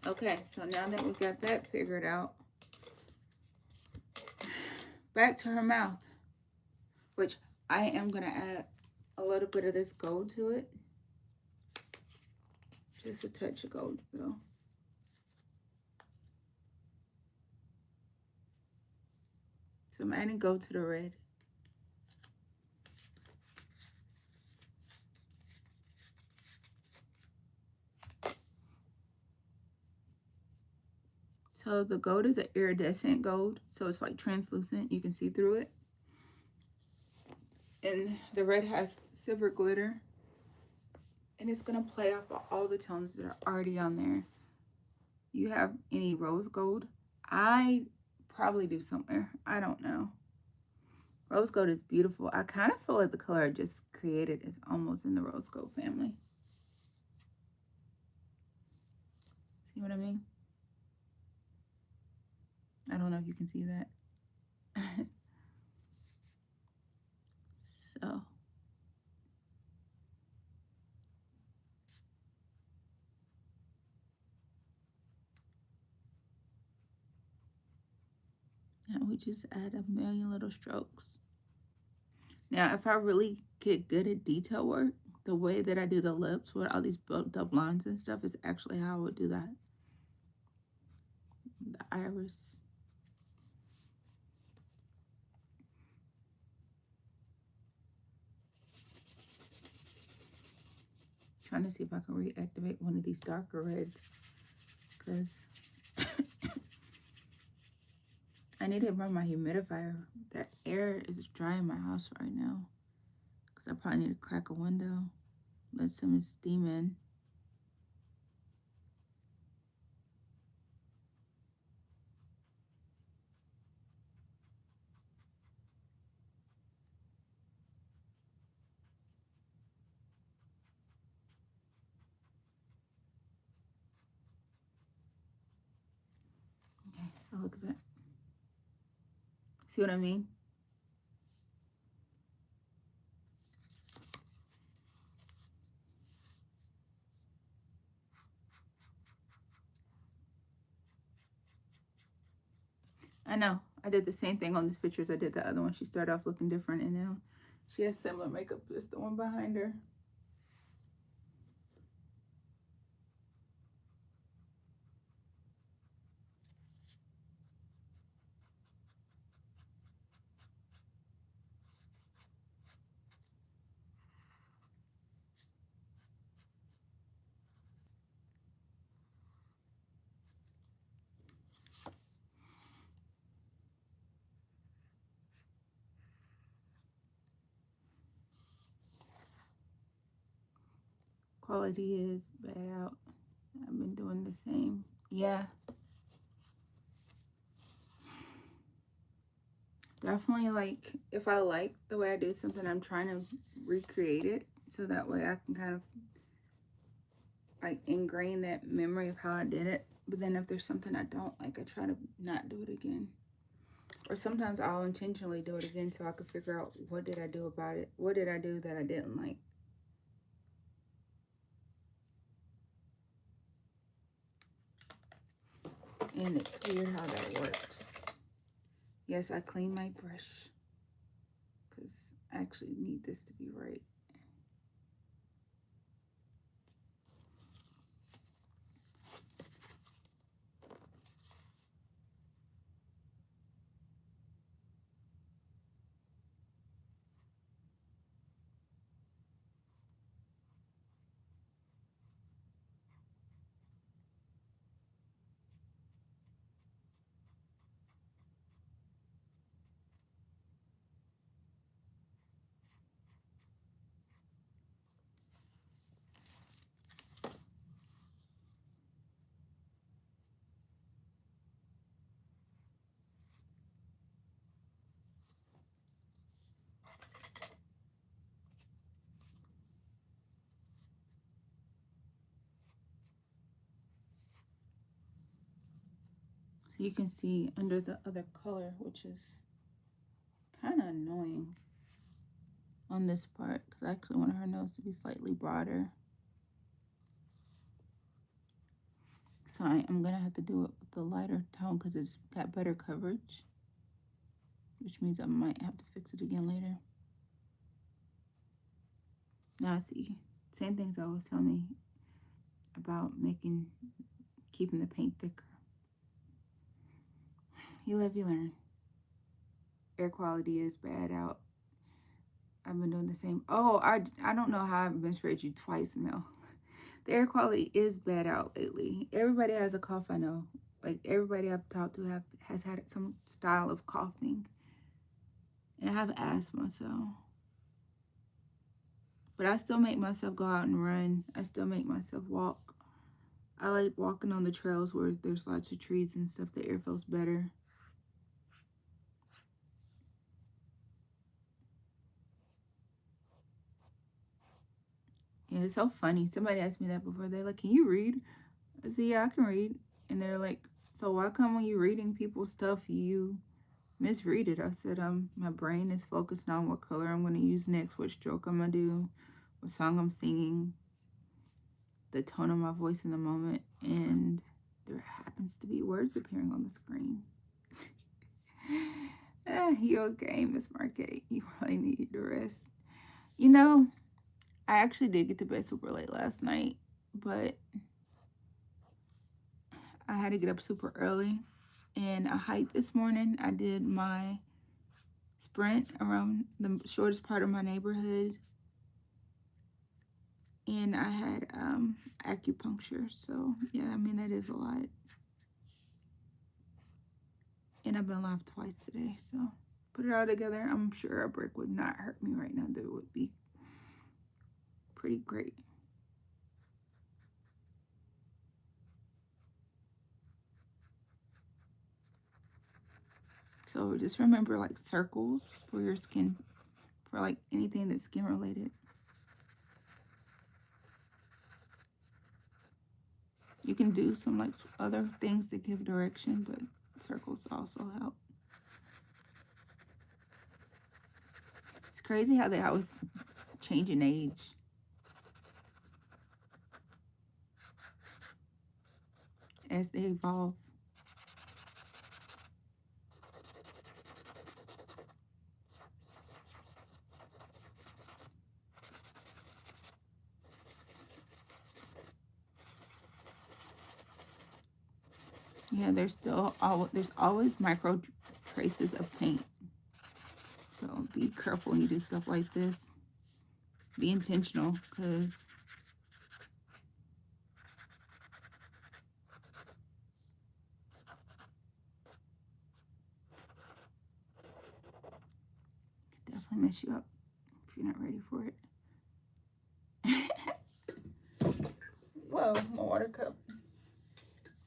okay, so now that we got that figured out, back to her mouth, which I am gonna add a little bit of this gold to it. Just a touch of gold though. So I'm adding gold to the red. So the gold is an iridescent gold, so it's like translucent. You can see through it. And the red has silver glitter. And it's going to play off of all the tones that are already on there. You have any rose gold? I probably do somewhere. I don't know. Rose gold is beautiful. I kind of feel like the color I just created is almost in the rose gold family. See what I mean? I don't know if you can see that. So. Now we just add a million little strokes. Now, if I really get good at detail work, the way that I do the lips with all these built up lines and stuff is actually how I would do that. The iris. Trying to see if I can reactivate one of these darker reds because I need to run my humidifier. The air is dry in my house right now because I probably need to crack a window, let some steam in. the look of it. See what I mean? I know. I did the same thing on this picture as I did the other one. She started off looking different, and now she has similar makeup as the one behind her. Quality is bad out. I've been doing the same. Yeah. Definitely, like, if I like the way I do something, I'm trying to recreate it so that way I can kind of like ingrain that memory of how I did it. But then if there's something I don't like, I try to not do it again. Or sometimes I'll intentionally do it again so I can figure out what did I do about it. What did I do that I didn't like? And it's weird how that works. Yes, I clean my brush because I actually need this to be right. So you can see under the other color, which is kind of annoying on this part because I actually want her nose to be slightly broader. So I'm going to have to do it with the lighter tone because it's got better coverage, which means I might have to fix it again later. Now see, same things I always tell me about keeping the paint thicker. You live, you learn. Air quality is bad out. I've been doing the same. Oh, I don't know how I've misread you twice, Mel. The air quality is bad out lately. Everybody has a cough, I know. Like, everybody I've talked to has had some style of coughing. And I have asthma, so. But I still make myself go out and run. I still make myself walk. I like walking on the trails where there's lots of trees and stuff. The air feels better. Yeah, it's so funny. Somebody asked me that before. They're like, can you read? I said, yeah, I can read. And they're like, so why come when you're reading people's stuff, you misread it? I said, my brain is focused on what color I'm going to use next, what stroke I'm going to do, what song I'm singing, the tone of my voice in the moment. And there happens to be words appearing on the screen. You okay, Miss Marquette? You probably need to rest. You know, I actually did get to bed super late last night, but I had to get up super early. And I hiked this morning. I did my sprint around the shortest part of my neighborhood. And I had acupuncture. So, yeah, I mean, that is a lot. And I've been live twice today. So, put it all together. I'm sure a break would not hurt me right now. That would be pretty great. So just remember, like, circles for your skin, for like anything that's skin related. You can do some like other things to give direction, but circles also help. It's crazy how they always change in age as they evolve. Yeah, there's always micro traces of paint. So be careful when you do stuff like this. Be intentional, because it could definitely mess you up if you're not ready for it. Whoa, my water cup.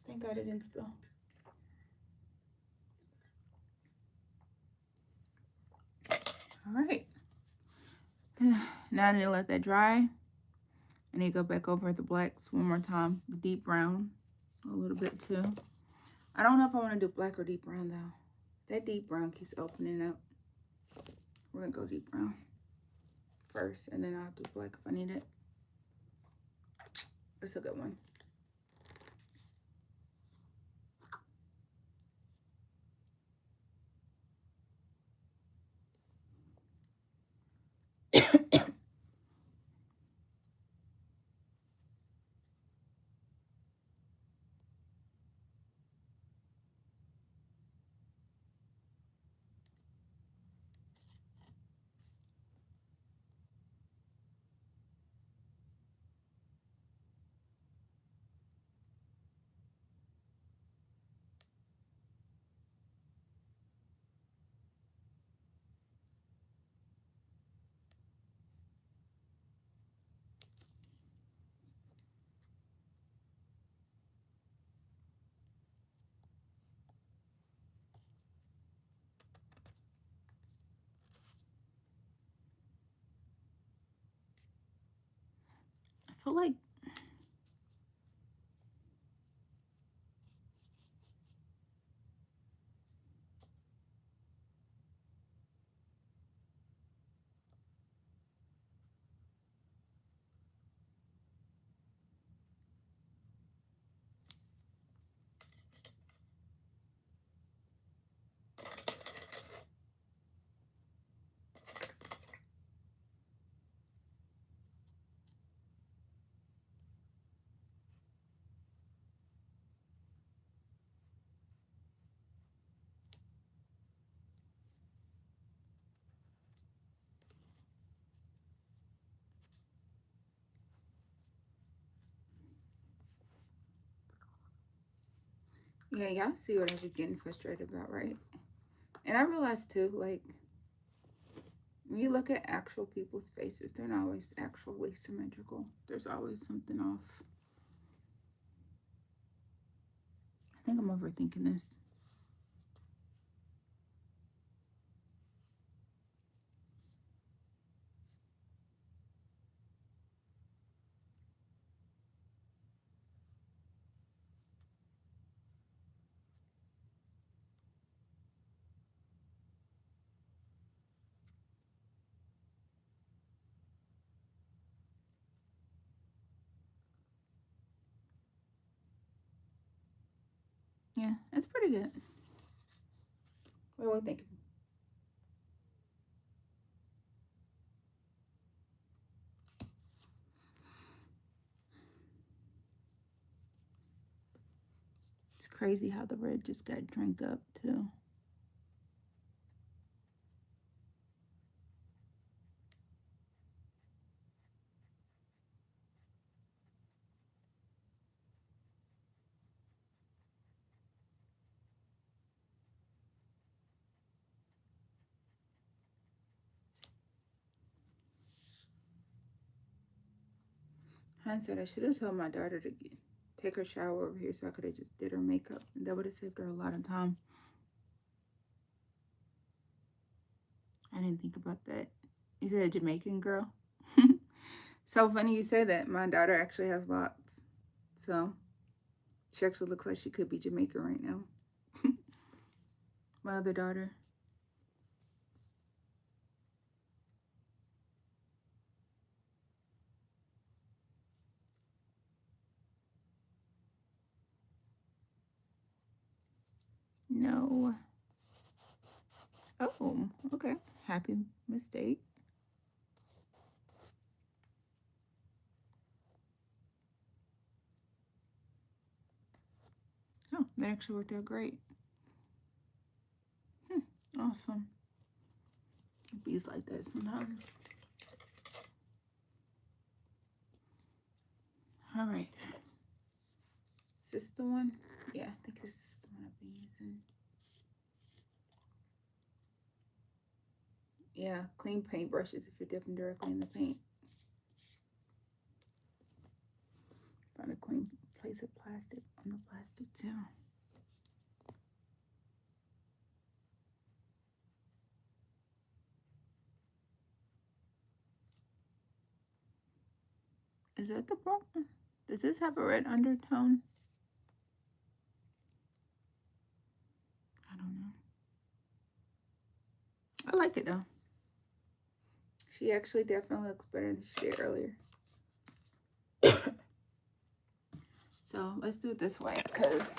Thank God it didn't spill. All right. Now I need to let that dry. I need to go back over the blacks one more time. The deep brown a little bit too. I don't know if I want to do black or deep brown though. That deep brown keeps opening up. We're going to go deep brown first, and then I'll do black if I need it. It's a good one. I feel like yeah, y'all see what I was getting frustrated about, right? And I realized too, like, when you look at actual people's faces, they're not always actually symmetrical. There's always something off. I think I'm overthinking this. Yeah, it's pretty good. What are we thinking? It's crazy how the red just got drank up too. Hindsight, I should have told my daughter to take her shower over here so I could have just did her makeup. That would have saved her a lot of time. I didn't think about that. You said a Jamaican girl? So funny you say that. My daughter actually has locks. So she actually looks like she could be Jamaican right now. my other daughter. No. Oh, okay. Happy mistake. Oh, that actually worked out great. Awesome. Bees like that sometimes. All right. Is this the one? Yeah, I think this is the one I've been using. Yeah, clean paintbrushes if you're dipping directly in the paint. Find a clean place of plastic on the plastic too. Is that the problem? Does this have a red undertone? I don't know. I like it though. She actually definitely looks better than she did earlier. So let's do it this way because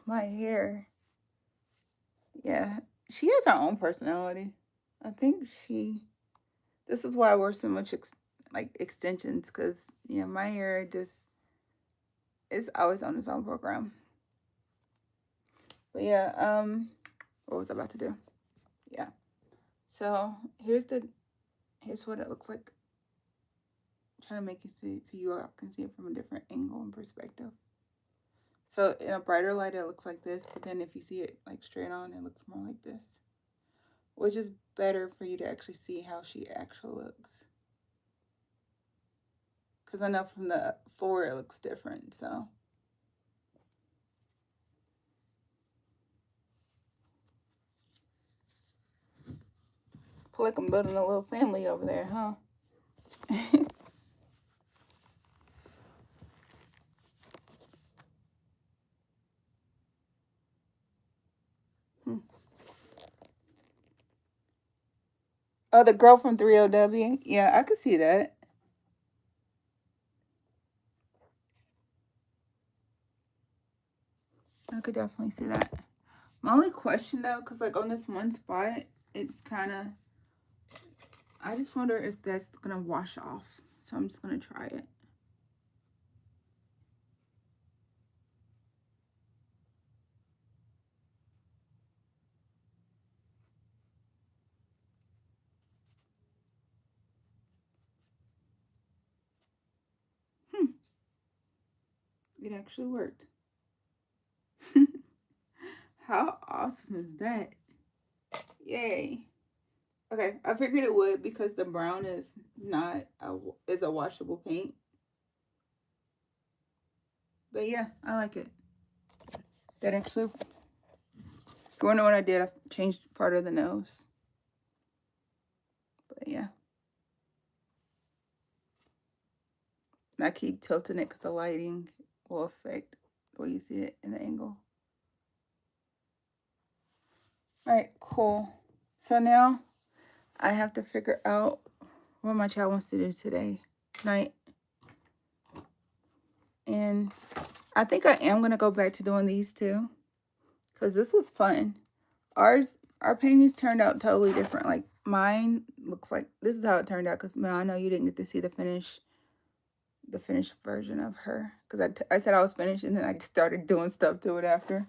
my hair. Yeah, she has her own personality. I think this is why I wear so much like extensions because yeah, my hair just is always on its own program. But yeah, what was I about to do? Yeah. So here's what it looks like. I'm trying to make it so you all can see it from a different angle and perspective. So in a brighter light, it looks like this, but then if you see it like straight on, it looks more like this, which is better for you to actually see how she actually looks. Because I know from the floor it looks different, so. Feel like I'm building a little family over there, huh? Oh, the girl from 3LW? Yeah, I could see that. I could definitely see that. My only question though, because like on this one spot, it's kind of, I just wonder if that's going to wash off. So I'm just going to try it. It actually worked. How awesome is that? Yay. Okay, I figured it would because the brown is not is a washable paint. But yeah, I like it. That actually, if you want to know what I did, I changed part of the nose. But yeah. And I keep tilting it because the lighting will affect the way you see it in the angle. All right, cool. So now I have to figure out what my child wants to do tonight. And I think I am going to go back to doing these two because this was fun. Our paintings turned out totally different. Like mine looks like, this is how it turned out because I know you didn't get to see the finished version of her because I said I was finished and then I started doing stuff to it after.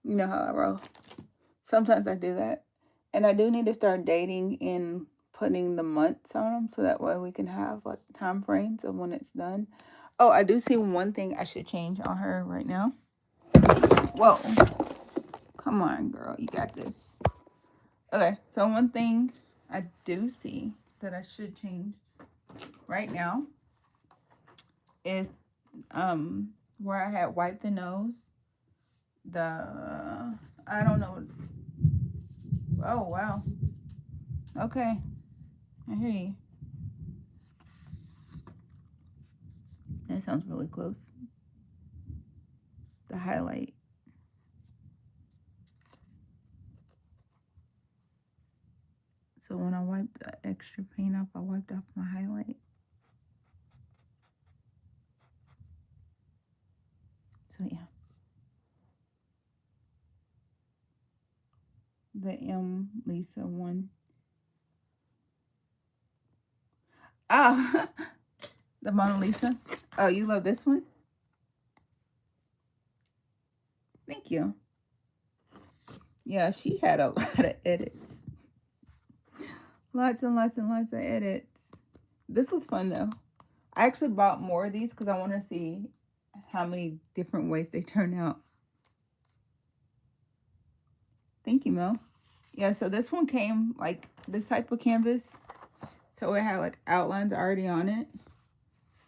You know how I roll. Sometimes I do that. And I do need to start dating and putting the months on them so that way we can have like time frames of when it's done. Oh, I do see one thing I should change on her right now. Whoa. Come on, girl. You got this. Okay, so one thing I do see that I should change right now is where I had wiped the nose. I don't know. Oh, wow. Okay. I hear you. That sounds really close. The highlight. So when I wiped the extra paint off, I wiped off my highlight. So yeah. The M. Lisa one. Oh, the Mona Lisa. Oh, you love this one? Thank you. Yeah, she had a lot of edits. Lots and lots and lots of edits. This was fun though. I actually bought more of these because I want to see how many different ways they turn out. Thank you, Mel. Yeah, so this one came like this type of canvas. So it had like outlines already on it.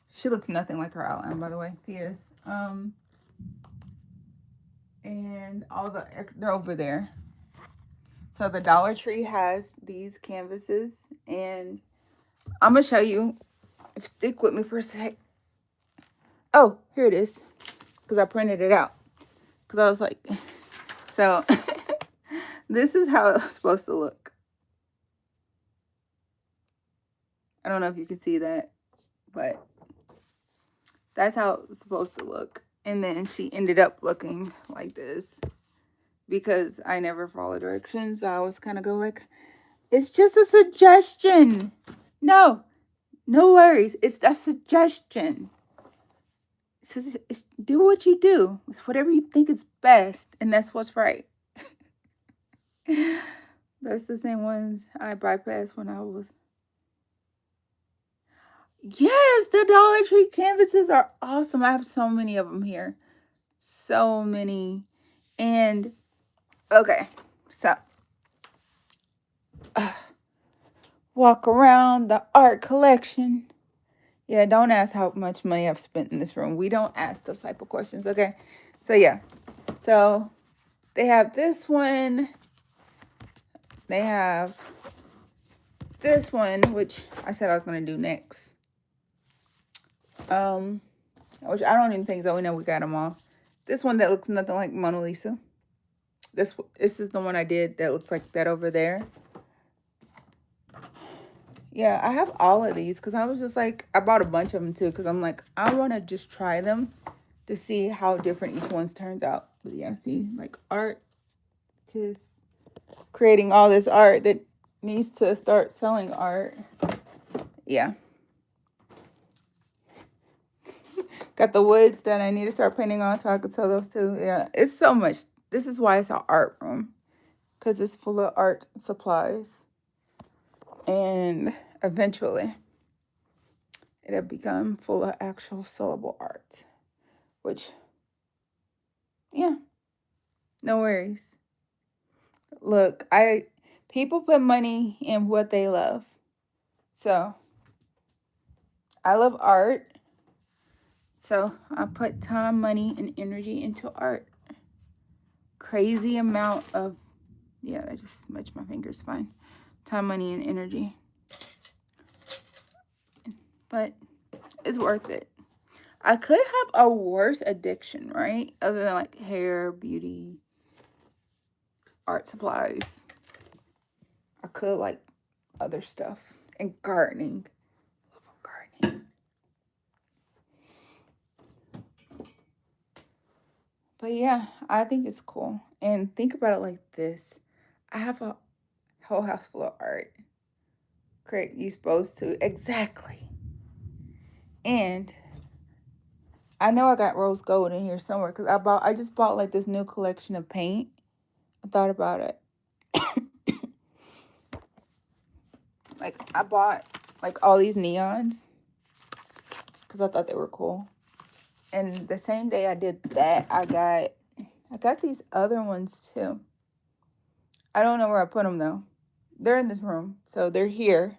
She looks nothing like her outline, by the way. P.S. And all they're over there. So the Dollar Tree has these canvases, and I'm gonna show you. Stick with me for a sec. Oh, here it is, because I printed it out. Because I was like, so this is how it's supposed to look. I don't know if you can see that, but that's how it's supposed to look. And then she ended up looking like this because I never follow directions. I always kind of go like, it's just a suggestion. No worries. It's a suggestion. It's do what you do. It's whatever you think is best, and that's what's right. That's the same ones I bypassed when I was. Yes, the Dollar Tree canvases are awesome. I have so many of them here. So many. And, okay, so. Walk around the art collection. Yeah, don't ask how much money I've spent in this room. We don't ask those type of questions, okay? So, yeah. So, they have this one. They have this one, which I said I was going to do next. Which I don't even think so. We know we got them all. This one that looks nothing like Mona Lisa. This is the one I did that looks like that over there. Yeah, I have all of these because I was just like, I bought a bunch of them too because I'm like, I want to just try them to see how different each one's turns out. But yeah, see, like artists creating all this art that needs to start selling art. Yeah. Got the woods that I need to start painting on so I can sell those too. Yeah, it's so much. This is why it's an art room because it's full of art supplies. And eventually, it'll become full of actual sellable art. Which, yeah, no worries. Look, people put money in what they love. So, I love art. So, I put time, money, and energy into art. Crazy amount of, yeah, I just smudged my fingers fine. Time, money, and energy. But it's worth it. I could have a worse addiction, right? Other than like hair, beauty, art supplies. I could like other stuff. And gardening. Gardening. But yeah, I think it's cool. And think about it like this. I have a whole house full of art. Great, you supposed to. Exactly. And I know I got rose gold in here somewhere because I just bought like this new collection of paint. I thought about it. Like I bought like all these neons because I thought they were cool. And the same day I did that, I got these other ones too. I don't know where I put them though. They're in this room, so they're here.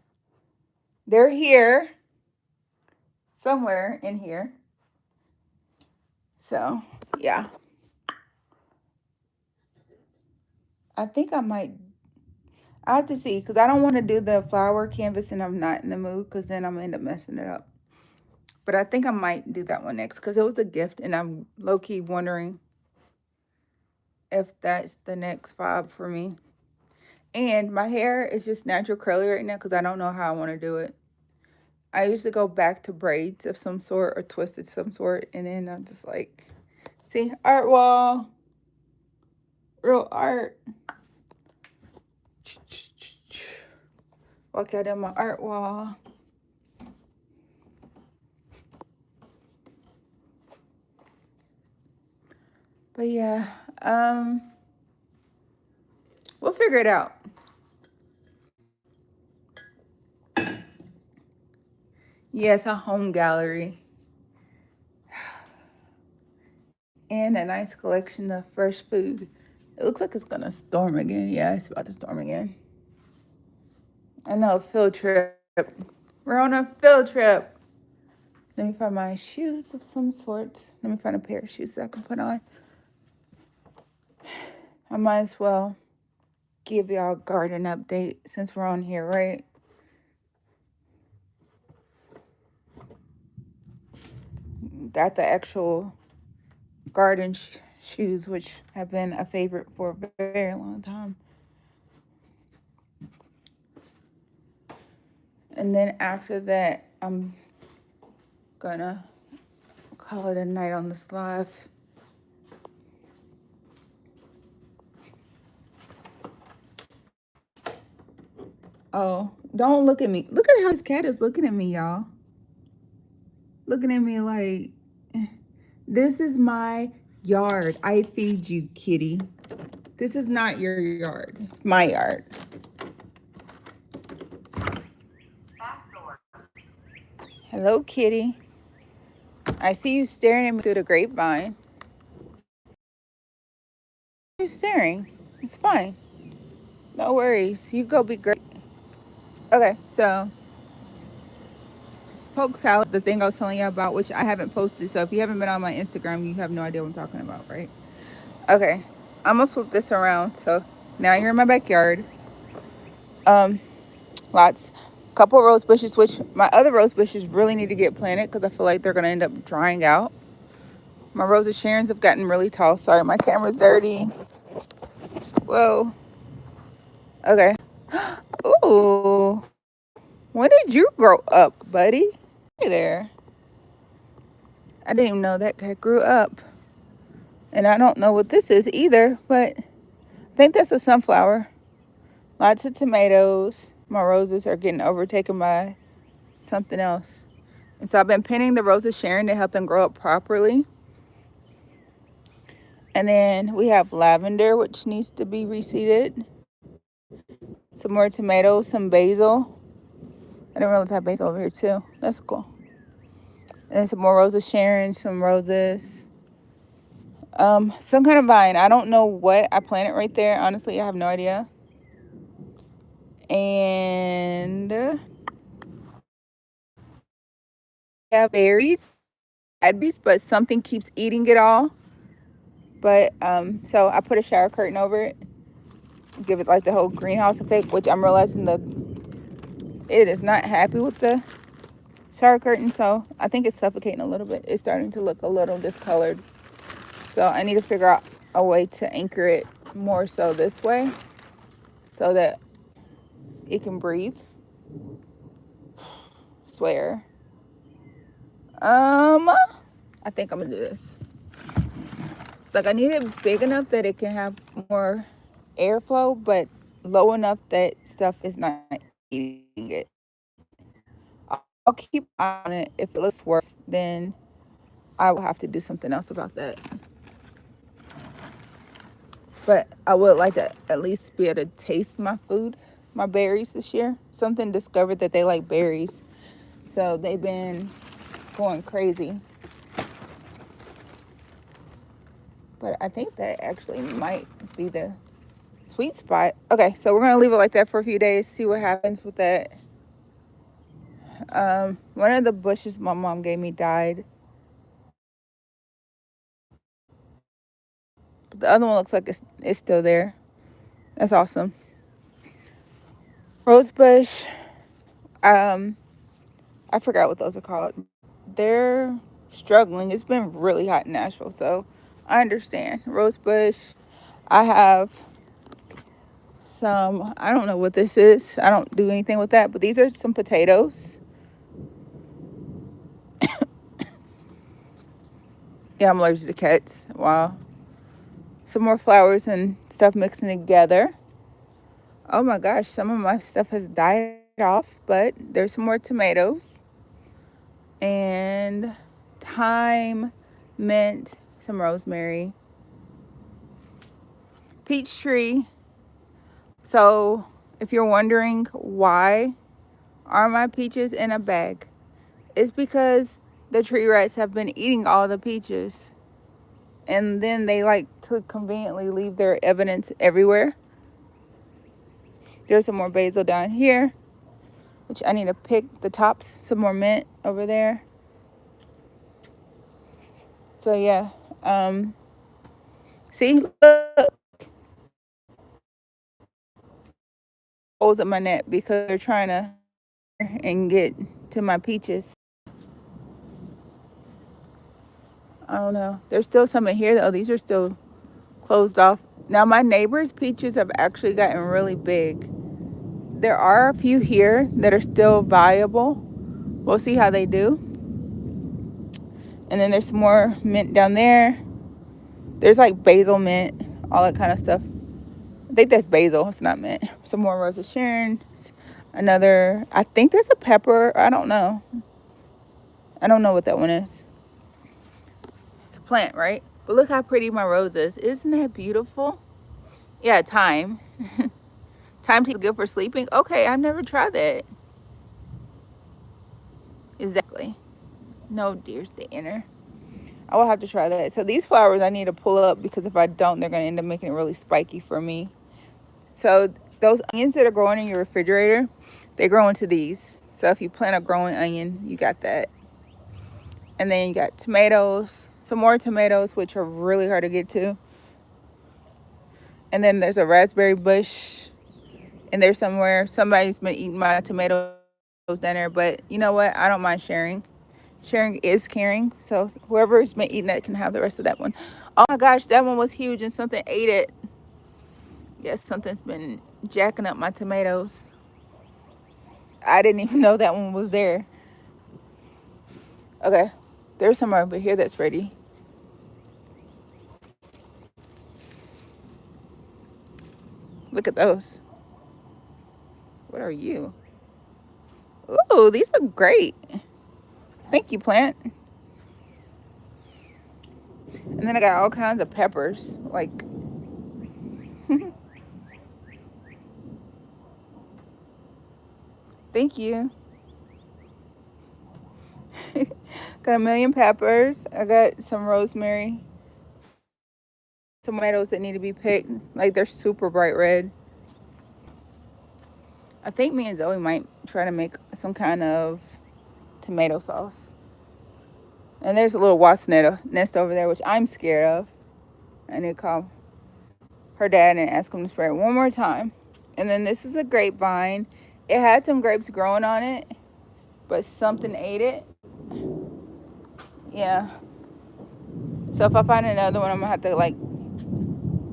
They're here. Somewhere in here. So, yeah. I think I have to see because I don't want to do the flower canvas and I'm not in the mood because then I'm going to end up messing it up. But I think I might do that one next because it was a gift and I'm low-key wondering if that's the next vibe for me. And my hair is just natural curly right now because I don't know how I want to do it. I usually go back to braids of some sort or twisted some sort, and then I'm just like, see, art wall, real art. Walk out on my art wall. But yeah, we'll figure it out. Yes, a home gallery. And a nice collection of fresh food. It looks like it's gonna storm again. Yeah, it's about to storm again. I know, field trip. We're on a field trip. Let me find my shoes of some sort. Let me find a pair of shoes that I can put on. I might as well give y'all a garden update since we're on here, right? Got the actual garden shoes, which have been a favorite for a very long time. And then after that, I'm gonna call it a night on this live. Oh, don't look at me. Look at how this cat is looking at me, y'all. Looking at me like, this is my yard. I feed you, kitty. This is not your yard. It's my yard. Hello, kitty. I see you staring at me through the grapevine. You're staring. It's fine. No worries. You go be great. Okay, so poke salad, the thing I was telling you about, which I haven't posted. So if you haven't been on my Instagram, you have no idea what I'm talking about, right? Okay, I'm gonna flip this around. So now you're in my backyard. Lots, couple rose bushes, which my other rose bushes really need to get planted because I feel like they're gonna end up drying out. My Rose of Sharon's have gotten really tall. Sorry, my camera's dirty. Whoa. Okay. Ooh. When did you grow up, buddy? Hey there. I didn't even know that cat grew up. And I don't know what this is either, but I think that's a sunflower. Lots of tomatoes. My roses are getting overtaken by something else. And so I've been pinning the Rose of Sharon to help them grow up properly. And then we have lavender, which needs to be reseeded. Some more tomatoes, some basil. I didn't realize I have basil over here too. That's cool. And then some more Rose of Sharon, some roses. Some kind of vine. I don't know what I planted right there. Honestly, I have no idea. And we have berries, but something keeps eating it all. But so I put a shower curtain over it, give it like the whole greenhouse effect, which I'm realizing it is not happy with the shower curtain, so I think it's suffocating a little bit. It's starting to look a little discolored, so I need to figure out a way to anchor it more so this way, so that it can breathe. Swear. I think I'm gonna do this. It's like I need it big enough that it can have more airflow, but low enough that stuff is not eating it. I'll keep on it. If it looks worse, then I will have to do something else about that. But I would like to at least be able to taste my food, my berries this year. Something discovered that they like berries, so they've been going crazy. But I think that actually might be the sweet spot. Okay, so we're gonna leave it like that for a few days, see what happens with that. One of the bushes my mom gave me died. But the other one looks like it's still there. That's awesome. Rose bush. I forgot what those are called. They're struggling. It's been really hot in Nashville, so I understand. Rose bush. I have some, I don't know what this is. I don't do anything with that, but these are some potatoes. Yeah, I'm allergic to cats. Wow. Some more flowers and stuff mixing together. Oh my gosh, some of my stuff has died off, but there's some more tomatoes and thyme, mint, some rosemary, peach tree. So if you're wondering why are my peaches in a bag, it's because the tree rats have been eating all the peaches, and then they like to conveniently leave their evidence everywhere. There's some more basil down here, which I need to pick the tops. Some more mint over there. So yeah, see, look, holes in my net because they're trying to and get to my peaches. I don't know. There's still some in here though. These are still closed off. Now my neighbor's peaches have actually gotten really big. There are a few here that are still viable. We'll see how they do. And then there's some more mint down there. There's like basil mint, all that kind of stuff. I think that's basil. It's not mint. Some more Rose of Sharon. Another, I think there's a pepper. I don't know. I don't know what that one is. It's a plant, right? But look how pretty my rose is. Isn't that beautiful? Yeah, thyme. Thyme tea is good for sleeping. Okay, I've never tried that. Exactly. No deer stanner. I will have to try that. So these flowers I need to pull up because if I don't, they're going to end up making it really spiky for me. So those onions that are growing in your refrigerator, they grow into these. So if you plant a growing onion, you got that. And then you got tomatoes, some more tomatoes, which are really hard to get to. And then there's a raspberry bush in there somewhere. Somebody's been eating my tomatoes down there, but you know what? I don't mind sharing. Sharing is caring. So whoever's been eating that can have the rest of that one. Oh my gosh, that one was huge and something ate it. Yes, something's been jacking up my tomatoes. I didn't even know that one was there. Okay, there's some over here that's ready. Look at those. What are you? Ooh, these look great. Thank you, plant. And then I got all kinds of peppers. Like, thank you. Got a million peppers. I got some rosemary. Some tomatoes that need to be picked. Like, they're super bright red. I think me and Zoe might try to make some kind of tomato sauce. And there's a little wasp nest over there, which I'm scared of. I need to call her dad and ask him to spray it one more time. And then this is a grapevine. It had some grapes growing on it, but something ate it. Yeah. So if I find another one, I'm gonna have to like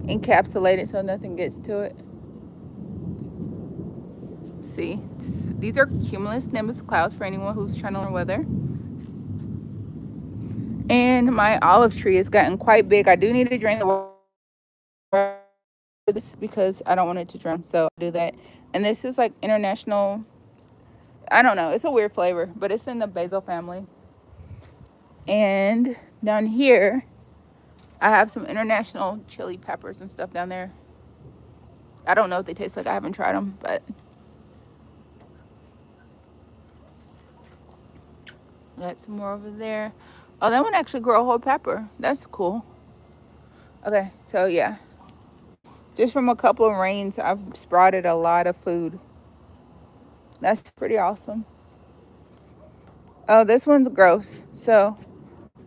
encapsulate it so nothing gets to it. See, these are cumulus nimbus clouds for anyone who's trying to learn weather. And my olive tree has gotten quite big. I do need to drain the water for this because I don't want it to drown, so I'll do that. And this is like international, I don't know, it's a weird flavor, but it's in the basil family. And down here I have some international chili peppers and stuff down there. I don't know what they taste like. I haven't tried them, but got some more over there. Oh, that one actually grew a whole pepper. That's cool. Okay, so yeah, just from a couple of rains, I've sprouted a lot of food. That's pretty awesome. Oh, this one's gross. So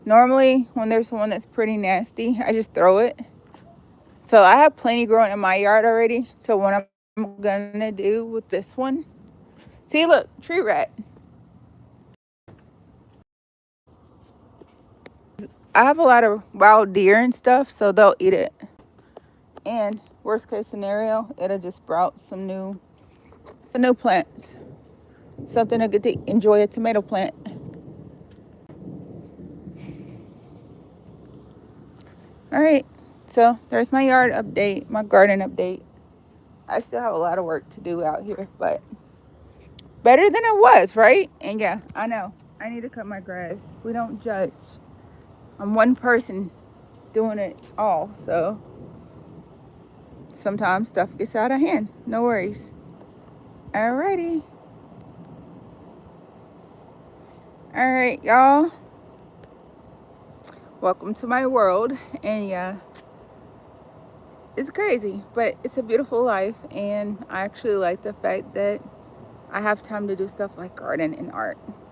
normally when there's one that's pretty nasty, I just throw it. So I have plenty growing in my yard already. So what I'm gonna do with this one, see, look, tree rat. I have a lot of wild deer and stuff, so they'll eat it. And worst case scenario, it'll just sprout some new plants. Something to get to enjoy a tomato plant. All right, so there's my yard update, my garden update. I still have a lot of work to do out here, but better than it was, right? And yeah, I know I need to cut my grass. We don't judge. I'm one person doing it all, so sometimes stuff gets out of hand. No worries. Alrighty. All right, y'all. Welcome to my world. And yeah, it's crazy, but it's a beautiful life. And I actually like the fact that I have time to do stuff like garden and art.